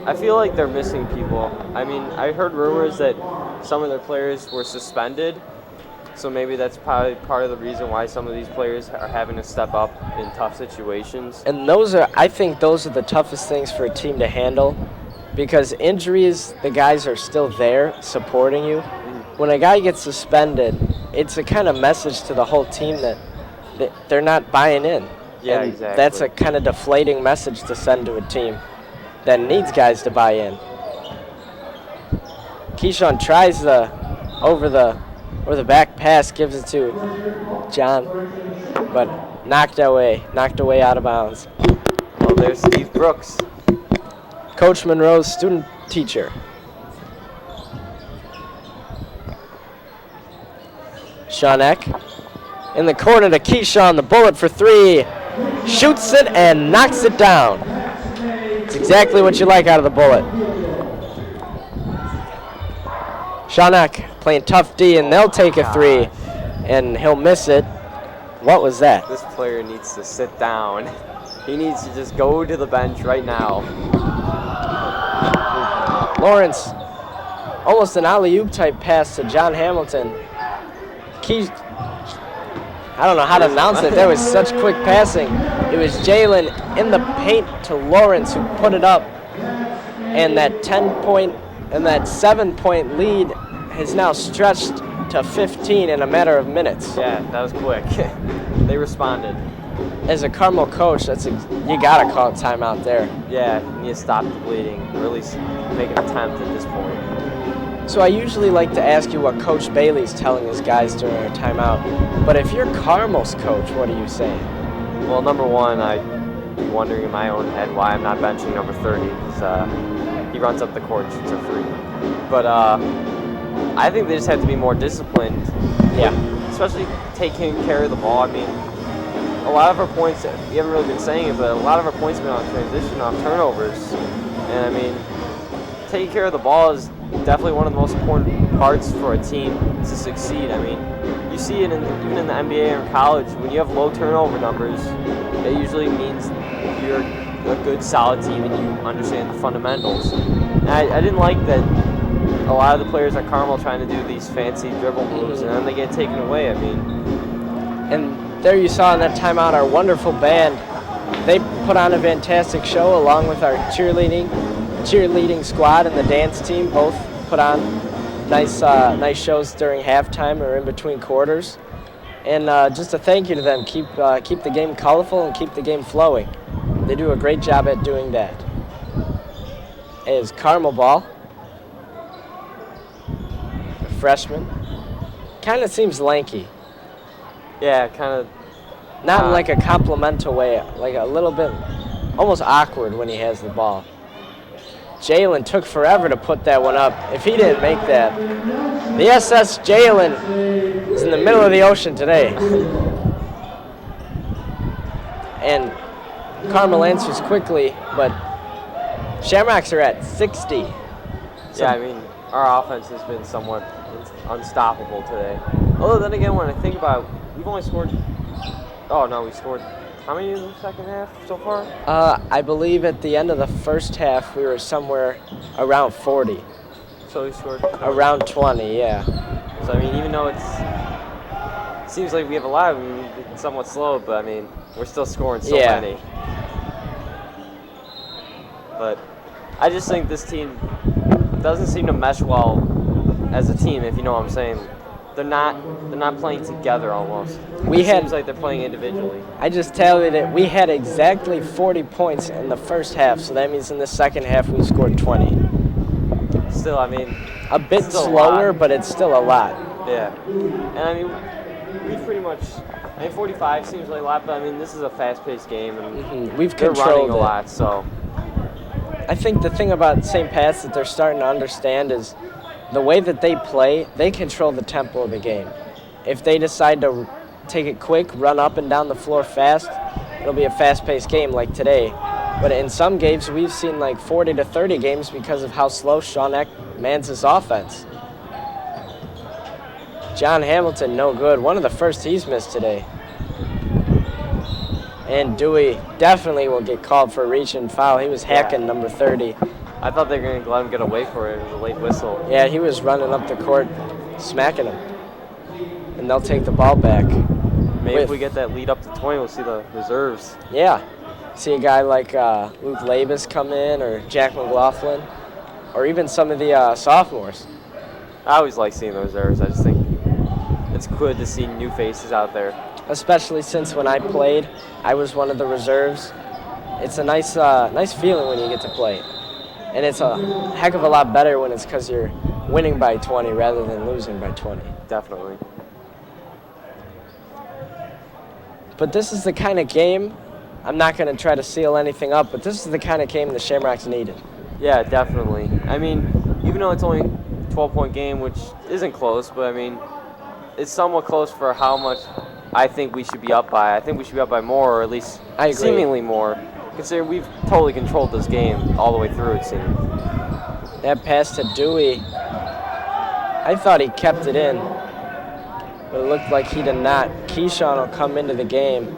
I feel like they're missing people. I mean, I heard rumors that some of their players were suspended, so maybe that's probably part of the reason why some of these players are having to step up in tough situations. And I think those are the toughest things for a team to handle, because injuries, the guys are still there supporting you. When a guy gets suspended, it's a kind of message to the whole team that they're not buying in. Yeah, and exactly. That's a kind of deflating message to send to a team that needs guys to buy in. Keyshawn tries the over the back pass, gives it to John, but knocked away out of bounds. there's Steve Brooks. Coach Monroe's student teacher. Sean Eck in the corner to Keyshawn, the bullet for three. Shoots it and knocks it down. It's exactly what you like out of the bullet. Sean Eck playing tough D, and they'll take a three, and he'll miss it. What was that? This player needs to sit down. He needs to just go to the bench right now. Lawrence, almost an alley-oop type pass to John Hamilton. I don't know how to announce it. That was such quick passing. It was Jalen in the paint to Lawrence who put it up. And that 10-point and that 7-point lead has now stretched to 15 in a matter of minutes. Yeah, that was quick. They responded. As a Carmel coach, you gotta call a timeout there. Yeah, you need to stop the bleeding, or at least make an attempt at this point. So I usually like to ask you what Coach Bailey's telling his guys during a timeout. But if you're Carmel's coach, what are you saying? Well, number one, I'd be wondering in my own head why I'm not benching number 30, because he runs up the court and shoots a three. But I think they just have to be more disciplined. Yeah. Especially taking care of the ball. I mean, a lot of our points, we haven't really been saying it, but a lot of our points have been on transition, on turnovers. And I mean, taking care of the ball is definitely one of the most important parts for a team to succeed. I mean, you see it even in the NBA or in college. When you have low turnover numbers, it usually means you're a good, solid team and you understand the fundamentals. And I didn't like that a lot of the players at Carmel trying to do these fancy dribble moves and then they get taken away. I mean, and there you saw in that timeout our wonderful band. They put on a fantastic show along with our cheerleading squad and the dance team. Both put on nice shows during halftime or in between quarters. And just a thank you to them. Keep the game colorful and keep the game flowing. They do a great job at doing that. Is Carmel ball. A freshman. Kind of seems lanky. yeah, kind of. Not in like a complimental way, like a little bit almost awkward when he has the ball. Jalen took forever to put that one up. If he didn't make that, the SS Jalen is in the middle of the ocean today. And Carmel answers quickly, but Shamrocks are at 60. So Yeah, I mean, our offense has been somewhat unstoppable today. Although then again, when I think about it, we've only scored. Oh no, we scored. How many in the second half so far? I believe at the end of the first half we were somewhere around 40. So we scored. Around 20, yeah. So I mean, even though it seems like we have a lot, we've been somewhat slow, but I mean, we're still scoring so Yeah. many. But I just think this team doesn't seem to mesh well as a team, if you know what I'm saying. They're not playing together almost. It seems like they're playing individually. I just tallied it. We had exactly 40 points in the first half, so that means in the second half we scored 20. Still, I mean, A bit still a slower, lot. but it's still a lot. Yeah. And I mean, we pretty much. I mean, 45 seems like a lot, but I mean, this is a fast-paced game, and We've they're controlled running a it. lot. So I think the thing about St. Pat's that they're starting to understand is the way that they play, they control the tempo of the game. If they decide to take it quick, run up and down the floor fast, it'll be a fast-paced game like today. But in some games, we've seen like 40 to 30 games because of how slow Sean Eck mans his offense. John Hamilton, no good. One of the first he's missed today. And Dewey definitely will get called for a reach and foul. He was hacking number 30. I thought they were going to let him get away for it. It was a late whistle. Yeah, he was running up the court, smacking him. And they'll take the ball back. Maybe if we get that lead up to 20, we'll see the reserves. Yeah. See a guy like Luke Labus come in, or Jack McLaughlin, or even some of the sophomores. I always like seeing the reserves. I just think it's good to see new faces out there. Especially since when I played, I was one of the reserves. It's a nice feeling when you get to play. And it's a heck of a lot better when it's because you're winning by 20 rather than losing by 20. Definitely. But this is the kind of game I'm not going to try to seal anything up, but this is the kind of game the Shamrocks needed. Yeah, definitely. I mean, even though it's only a 12-point game, which isn't close, but I mean, it's somewhat close for how much I think we should be up by. I think we should be up by more, or at least I agree. seemingly more, considering we've totally controlled this game all the way through, it seems. That pass to Dewey, I thought he kept it in, but it looked like he did not. Keyshawn will come into the game.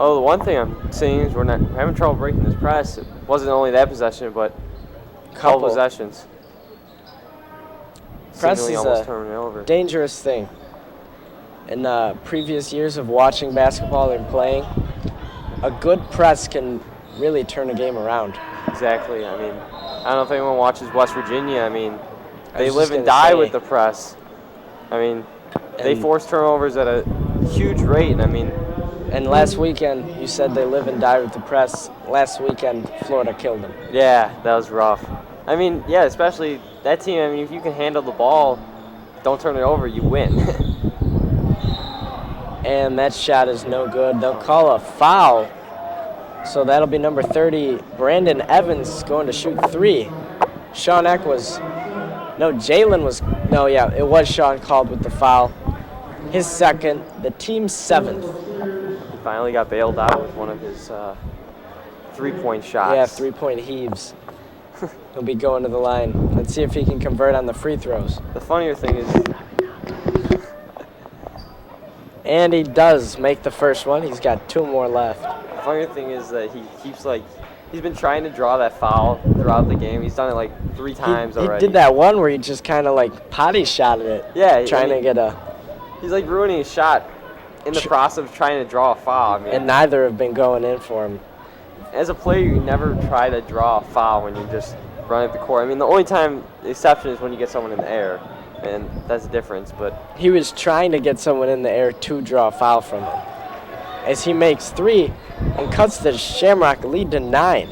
Oh, the one thing I'm seeing is we're having trouble breaking this press. It wasn't only that possession, but couple possessions. Press Seemingly is almost a turning it over. dangerous thing. In previous years of watching basketball and playing, a good press can really turn a game around. Exactly. I mean, I don't know if anyone watches West Virginia. I mean, they was live just and gonna die say. with the press. I mean, they And- force turnovers at a huge rate. I mean, And last weekend, you said they live and die with the press. Last weekend, Florida killed them. yeah, that was rough. I mean, yeah, especially that team. I mean, if you can handle the ball, don't turn it over, you win. And that shot is no good. They'll call a foul. So that'll be number 30, Brandon Evans, going to shoot 3. Sean Eck was, no, Jalen was, no, yeah, it was Sean called with the foul. His second, the team's 7th. He finally got bailed out with one of his 3-point shots. Yeah, 3-point heaves. He'll be going to the line. Let's see if he can convert on the free throws. The funnier thing is, And he does make the first one. He's got 2 more left. the funnier thing is that he keeps he's been trying to draw that foul throughout the game. He's done it like 3 times He already. did that one where he just kind of like potty shotted it. Yeah, Trying to get a, He's like ruining his shot in the process of trying to draw a foul. I mean, and neither have been going in for him. as a player, you never try to draw a foul when you just run at the court. I mean, the only time the exception is when you get someone in the air, and that's the difference. But He was trying to get someone in the air to draw a foul from him. As he makes 3 and cuts the Shamrock lead to 9.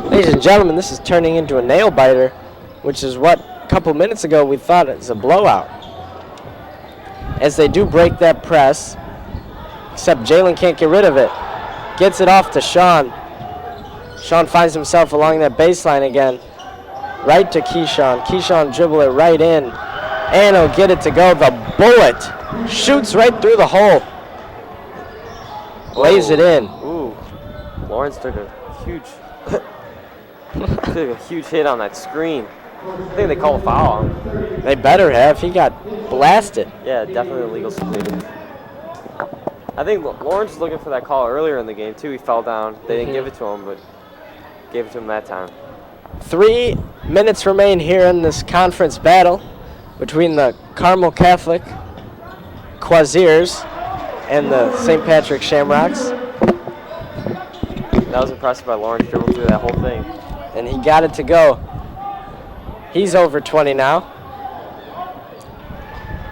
Ladies and gentlemen, this is turning into a nail biter, which is what a couple minutes ago we thought it was a blowout. As they do break that press, except Jalen can't get rid of it. Gets it off to Sean. Sean finds himself along that baseline again. Right to Keyshawn. Keyshawn dribble it right in. And he'll get it to go. The bullet shoots right through the hole. Lays it in. ooh, Lawrence took a huge hit on that screen. I think they call a foul on him. They better have. He got blasted. Yeah, definitely illegal screen. I think Lawrence was looking for that call earlier in the game too. He fell down. They didn't give it to him, but gave it to him that time. 3 minutes remain here in this conference battle between the Carmel Catholic Quasirs and the St. Patrick Shamrocks. That was impressive by Lawrence, dribbled through that whole thing. And he got it to go. He's over 20 now.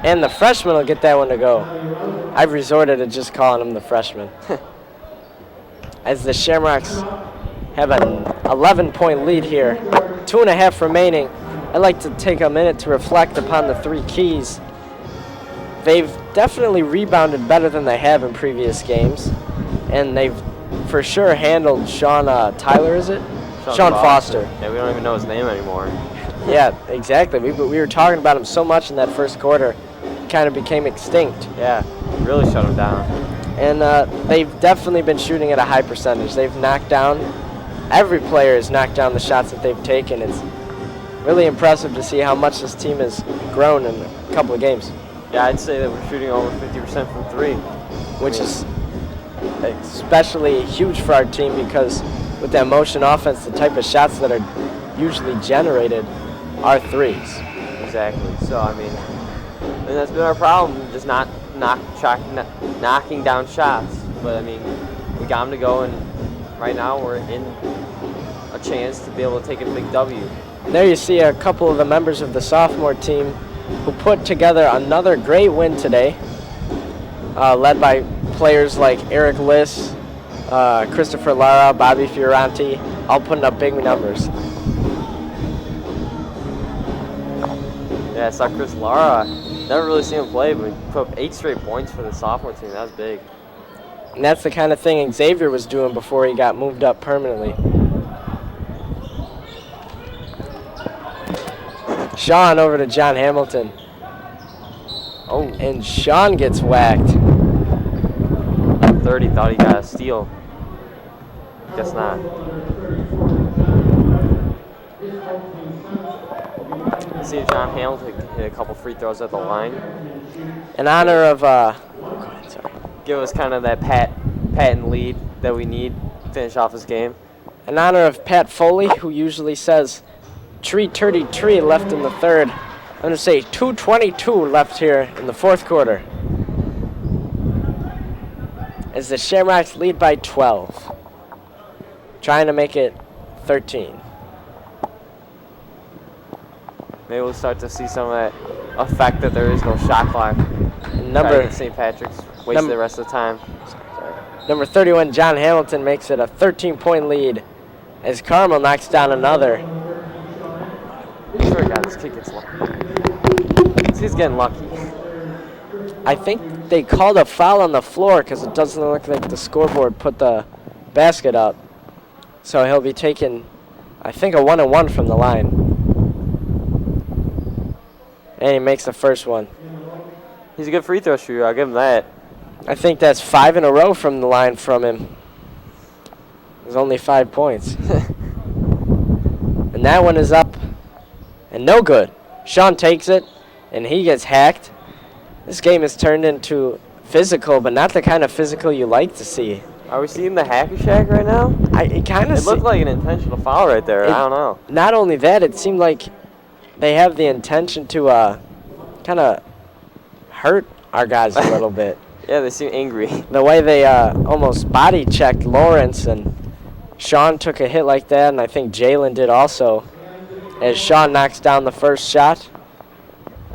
And the freshman will get that one to go. I've resorted to just calling him the freshman. As the Shamrocks have an 11-point lead here. 2.5 remaining. I'd like to take a minute to reflect upon the 3 keys. They've definitely rebounded better than they have in previous games. And they've for sure handled Sean Tyler, is it? Sean Foster. Yeah, we don't even know his name anymore. Yeah, exactly. We were talking about him so much in that first quarter, it kind of became extinct. Yeah, really shut him down. And they've definitely been shooting at a high percentage. They've knocked down, every player has knocked down the shots that they've taken. It's really impressive to see how much this team has grown in a couple of games. Yeah, I'd say that we're shooting over 50% from 3. Which is especially huge for our team because with that motion offense, the type of shots that are usually generated are 3s. Exactly. So, I mean, and that's been our problem, just not knocking down shots. But, I mean, we got them to go, and right now we're in a chance to be able to take a big W. There you see a couple of the members of the sophomore team who put together another great win today, led by players like Eric Liss, Christopher Lara, Bobby Fioranti, all putting up big numbers. Yeah, I saw Chris Lara. Never really seen him play, but he put up 8 straight points for the sophomore team. That was big. And that's the kind of thing Xavier was doing before he got moved up permanently. Sean over to John Hamilton. Oh, And Sean gets whacked. 30 thought he got a steal. Guess not. See if John Hamilton can hit a couple free throws at the line. In honor of, go ahead, sorry. Give us kind of that patent lead that we need to finish off this game. In honor of Pat Foley, who usually says tree left in the third. I'm going to say 2:22 left here in the fourth quarter. As the Shamrocks lead by 12. Trying to make it 13. Maybe we'll start to see some of that effect that there is no shot clock. Number St. Patrick's wasted the rest of the time. Number 31, John Hamilton, makes it a 13-point lead as Carmel knocks down another. I swear to God, this kid gets lucky. He's getting lucky. I think they called a foul on the floor because it doesn't look like the scoreboard put the basket up. So he'll be taking, I think, a 1-and-1 from the line. And he makes the first one. He's a good free throw shooter, I'll give him that. I think that's 5 in a row from the line from him. There's only 5 points. And that one is up and no good. Sean takes it, and he gets hacked. This game has turned into physical, but not the kind of physical you like to see. Are we seeing the hacky shack right now? It looked like an intentional foul right there. I don't know. Not only that, it seemed like they have the intention to kind of hurt our guys a little bit. Yeah, they seem angry. The way they almost body checked Lawrence, and Sean took a hit like that, and I think Jalen did also, as Sean knocks down the first shot.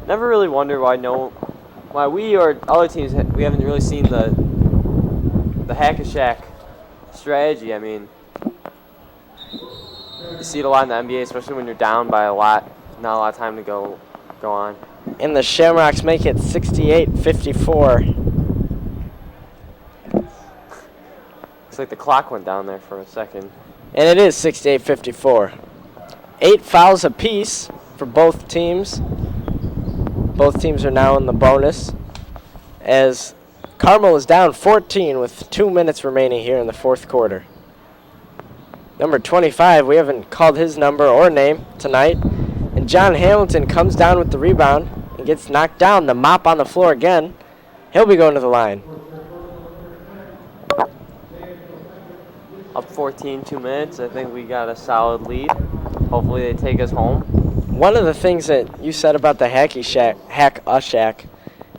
Never really wondered why we or other teams we haven't really seen the hack a shack strategy. I mean, you see it a lot in the NBA, especially when you're down by a lot, not a lot of time to go on. And the Shamrocks make it 68-54. Looks like the clock went down there for a second. And it is 68-54. 8 fouls apiece for both teams. Both teams are now in the bonus, as Carmel is down 14 with 2 minutes remaining here in the fourth quarter. Number 25, we haven't called his number or name tonight. And John Hamilton comes down with the rebound and gets knocked down. The mop on the floor again. He'll be going to the line. Up 14, 2 minutes. I think we got a solid lead. Hopefully they take us home. One of the things that you said about the hack-a-shack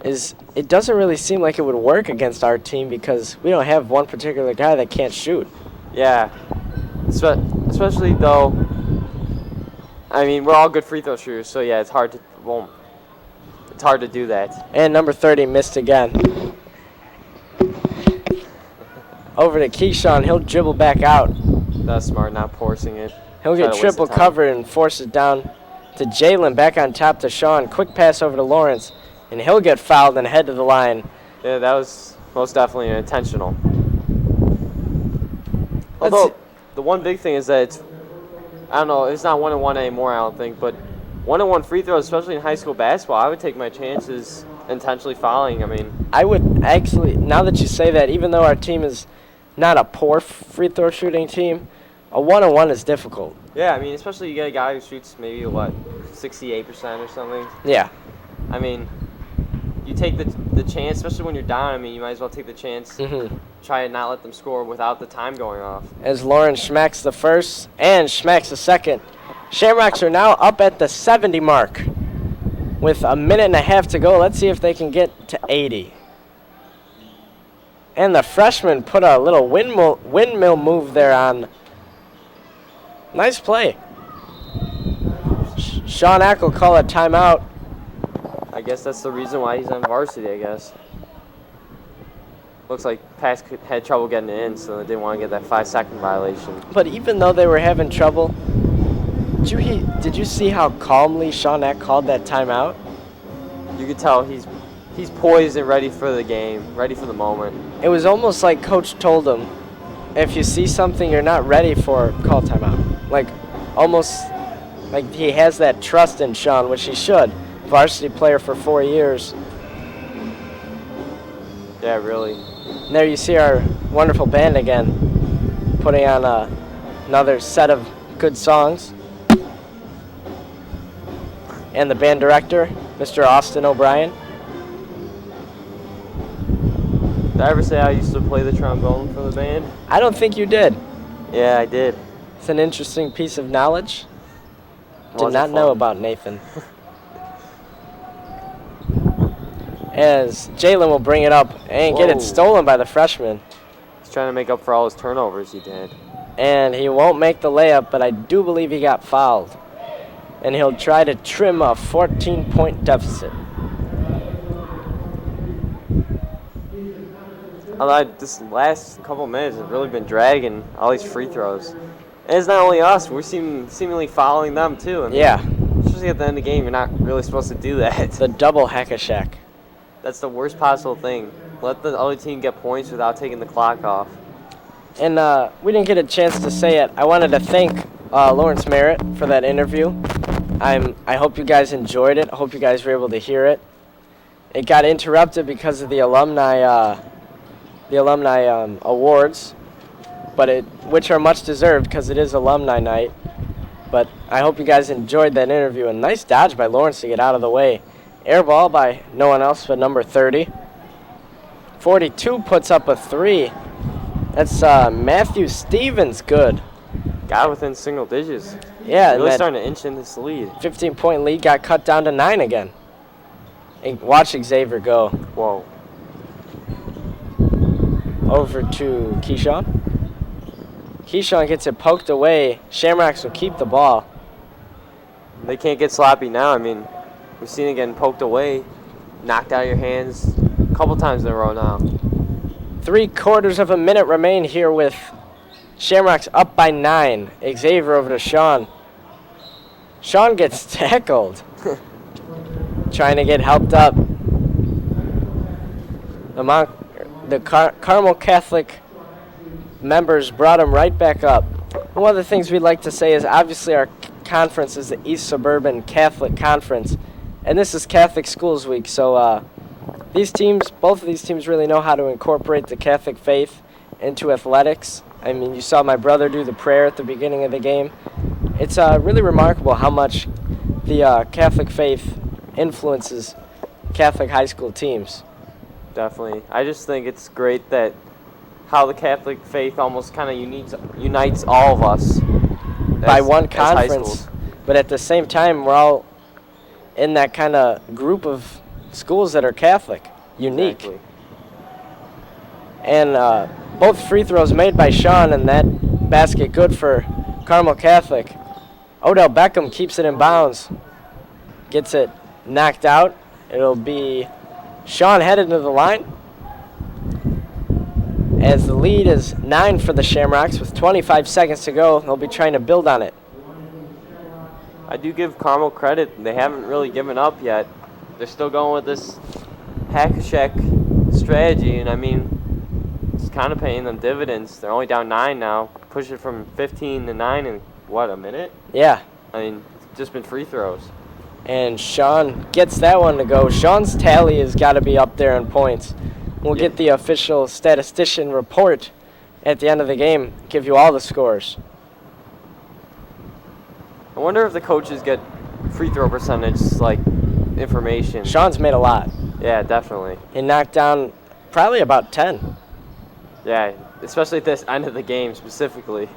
is it doesn't really seem like it would work against our team because we don't have one particular guy that can't shoot. Yeah, especially though, I mean, we're all good free throw shooters, so yeah, it's hard to do that. And number 30 missed again. Over to Keyshawn, he'll dribble back out. That's smart, not forcing it. He'll get triple covered and force it down to Jalen, back on top to Sean. Quick pass over to Lawrence, and he'll get fouled and head to the line. Yeah, that was most definitely intentional. Although, the one big thing is that it's, I don't know, it's not 1-and-1 anymore, I don't think, but 1-and-1 free throws, especially in high school basketball, I would take my chances intentionally fouling. I mean, I would actually, now that you say that, even though our team is not a poor free throw shooting team, a 1-on-1 is difficult. Yeah, I mean, especially you get a guy who shoots maybe, 68% or something. Yeah. I mean, you take the chance, especially when you're down. I mean, you might as well take the chance. Try and not let them score without the time going off. As Lawrence smacks the first and smacks the second. Shamrocks are now up at the 70 mark with a minute and a half to go. Let's see if they can get to 80. And the freshman put a little windmill move there on. Nice play. Sean Ack will call a timeout. I guess that's the reason why he's on varsity, I guess. Looks like Pax had trouble getting it in, so they didn't want to get that 5-second violation. But even though they were having trouble, did you see how calmly Sean Ack called that timeout? You could tell he's he's poised and ready for the game, ready for the moment. It was almost like Coach told him, if you see something you're not ready for, call timeout. Like, almost like he has that trust in Sean, which he should. Varsity player for 4 years. Yeah, really. And there you see our wonderful band again, putting on another set of good songs. And the band director, Mr. Austin O'Brien. Did I ever say I used to play the trombone for the band? I don't think you did. Yeah, I did. It's an interesting piece of knowledge. Did Wasn't not know fun. about Nathan. As Jalen will bring it up and get it Whoa. stolen by the freshman. He's trying to make up for all his turnovers he did. And he won't make the layup, but I do believe he got fouled. And he'll try to trim a 14-point deficit. Although this last couple minutes have really been dragging all these free throws. And it's not only us, we're seemingly following them too. I mean, Yeah, especially at the end of the game, you're not really supposed to do that. the double hack-a-shack. That's the worst possible thing. Let the other team get points without taking the clock off. And we didn't get a chance to say it. I wanted to thank Lawrence Merritt for that interview. I hope you guys enjoyed it. I hope you guys were able to hear it. It got interrupted because of the alumni awards, but which are much deserved because it is alumni night. But I hope you guys enjoyed that interview. And nice dodge by Lawrence to get out of the way. Air ball by no one else but number 30. 42 puts up a 3. That's Matthew Stevens, good. Got within single digits. Yeah, and Really that starting to inch in this lead. 15-point lead got cut down to 9 again. And watch Xavier go. Whoa. Over to Keyshawn. Keyshawn gets it poked away. Shamrocks will keep the ball. They can't get sloppy now. I mean, we've seen it getting poked away, knocked out of your hands a couple times in a row now. 3/4 of a minute remain here with Shamrocks up by 9. Xavier over to Sean. Sean gets tackled. Trying to get helped up. The Carmel Catholic members brought him right back up. One of the things we'd like to say is obviously our conference is the East Suburban Catholic Conference, and this is Catholic Schools Week, so both of these teams really know how to incorporate the Catholic faith into athletics. I mean, you saw my brother do the prayer at the beginning of the game. It's really remarkable how much the Catholic faith influences Catholic high school teams. Definitely. I just think it's great that how the Catholic faith almost kind of unites all of us. By one as high conference, schools. but at the same time, we're all in that kind of group of schools that are Catholic, unique. Exactly. And both free throws made by Sean and that basket good for Carmel Catholic. Odell Beckham keeps it in bounds, gets it knocked out. It'll be Sean headed to the line. As the lead is 9 for the Shamrocks with 25 seconds to go, they'll be trying to build on it. I do give Carmel credit. They haven't really given up yet. They're still going with this hack-a-shack strategy, and I mean, it's kind of paying them dividends. They're only down 9 now. Push it from 15 to 9 in, what, a minute? Yeah, I mean, it's just been free throws. and Sean gets that one to go. Sean's tally has got to be up there in points. We'll get the official statistician report at the end of the game, give you all the scores. I wonder if the coaches get free throw percentage, like, information. Sean's made a lot. Yeah, definitely. He knocked down probably about 10. Yeah, especially at this end of the game specifically.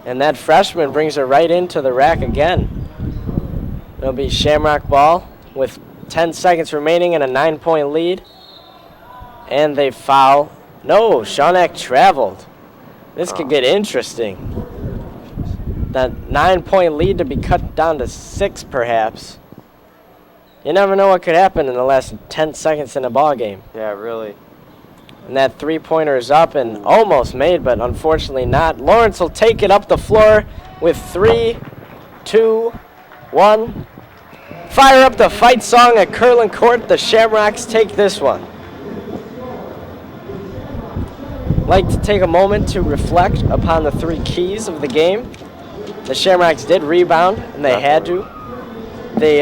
And that freshman brings her right into the rack again. It'll be Shamrock ball with 10 seconds remaining and a 9-point lead. And they foul. No, Shawnack traveled. This could get interesting. That 9-point lead to be cut down to 6 perhaps. You never know what could happen in the last 10 seconds in a ball game. Yeah, really. And that three-pointer is up and almost made, but unfortunately not. Lawrence will take it up the floor with 3, 2, 1. fire up the fight song at Curlin Court. The Shamrocks take this one. I'd like to take a moment to reflect upon the 3 keys of the game. The Shamrocks did rebound, and they had to. They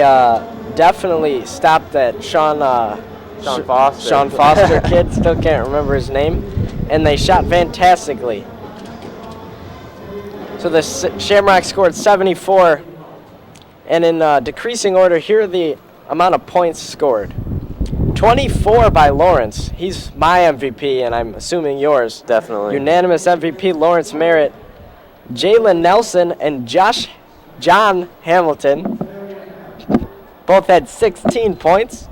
definitely stopped that Sean Foster kid. Still can't remember his name. And they shot fantastically. So the Shamrocks scored 74. And in decreasing order, here are the amount of points scored. 24 by Lawrence. He's my MVP, and I'm assuming yours. Definitely. Unanimous MVP, Lawrence Merritt. Jalen Nelson and John Hamilton both had 16 points.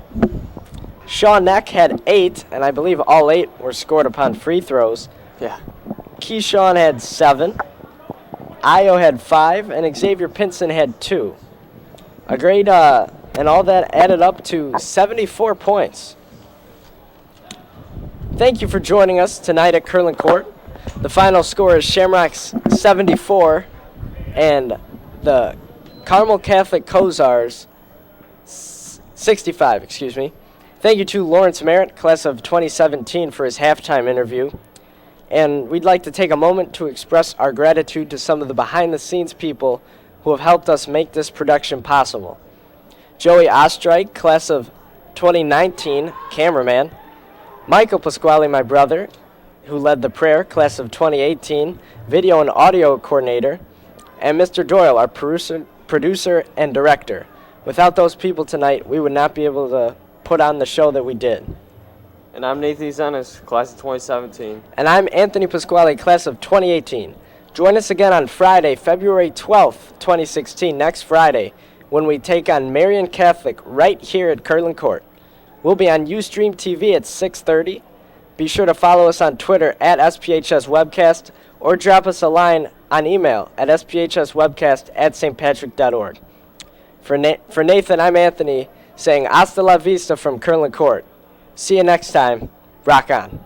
Sean Neck had 8, and I believe all 8 were scored upon free throws. Yeah. Keyshawn had 7. Io had 5, and Xavier Pinson had 2. A great, and all that added up to 74 points. Thank you for joining us tonight at Curlin Court. The final score is Shamrocks 74 and the Carmel Catholic Kozars 65, excuse me. Thank you to Lawrence Merritt, class of 2017, for his halftime interview. And we'd like to take a moment to express our gratitude to some of the behind-the-scenes people who have helped us make this production possible. Joey Ostreich, class of 2019, cameraman. Michael Pasquale, my brother, who led the prayer, class of 2018, video and audio coordinator. And Mr. Doyle, our producer and director. Without those people tonight, we would not be able to put on the show that we did. And I'm Nathan Zenas, class of 2017. And I'm Anthony Pasquale, class of 2018. Join us again on Friday, February 12th, 2016, next Friday, when we take on Marian Catholic right here at Curlin Court. We'll be on Ustream TV at 6:30. Be sure to follow us on Twitter at SPHS Webcast or drop us a line on email at sphswebcast@stpatrick.org. For Nathan, I'm Anthony, saying hasta la vista from Curlin Court. See you next time. Rock on.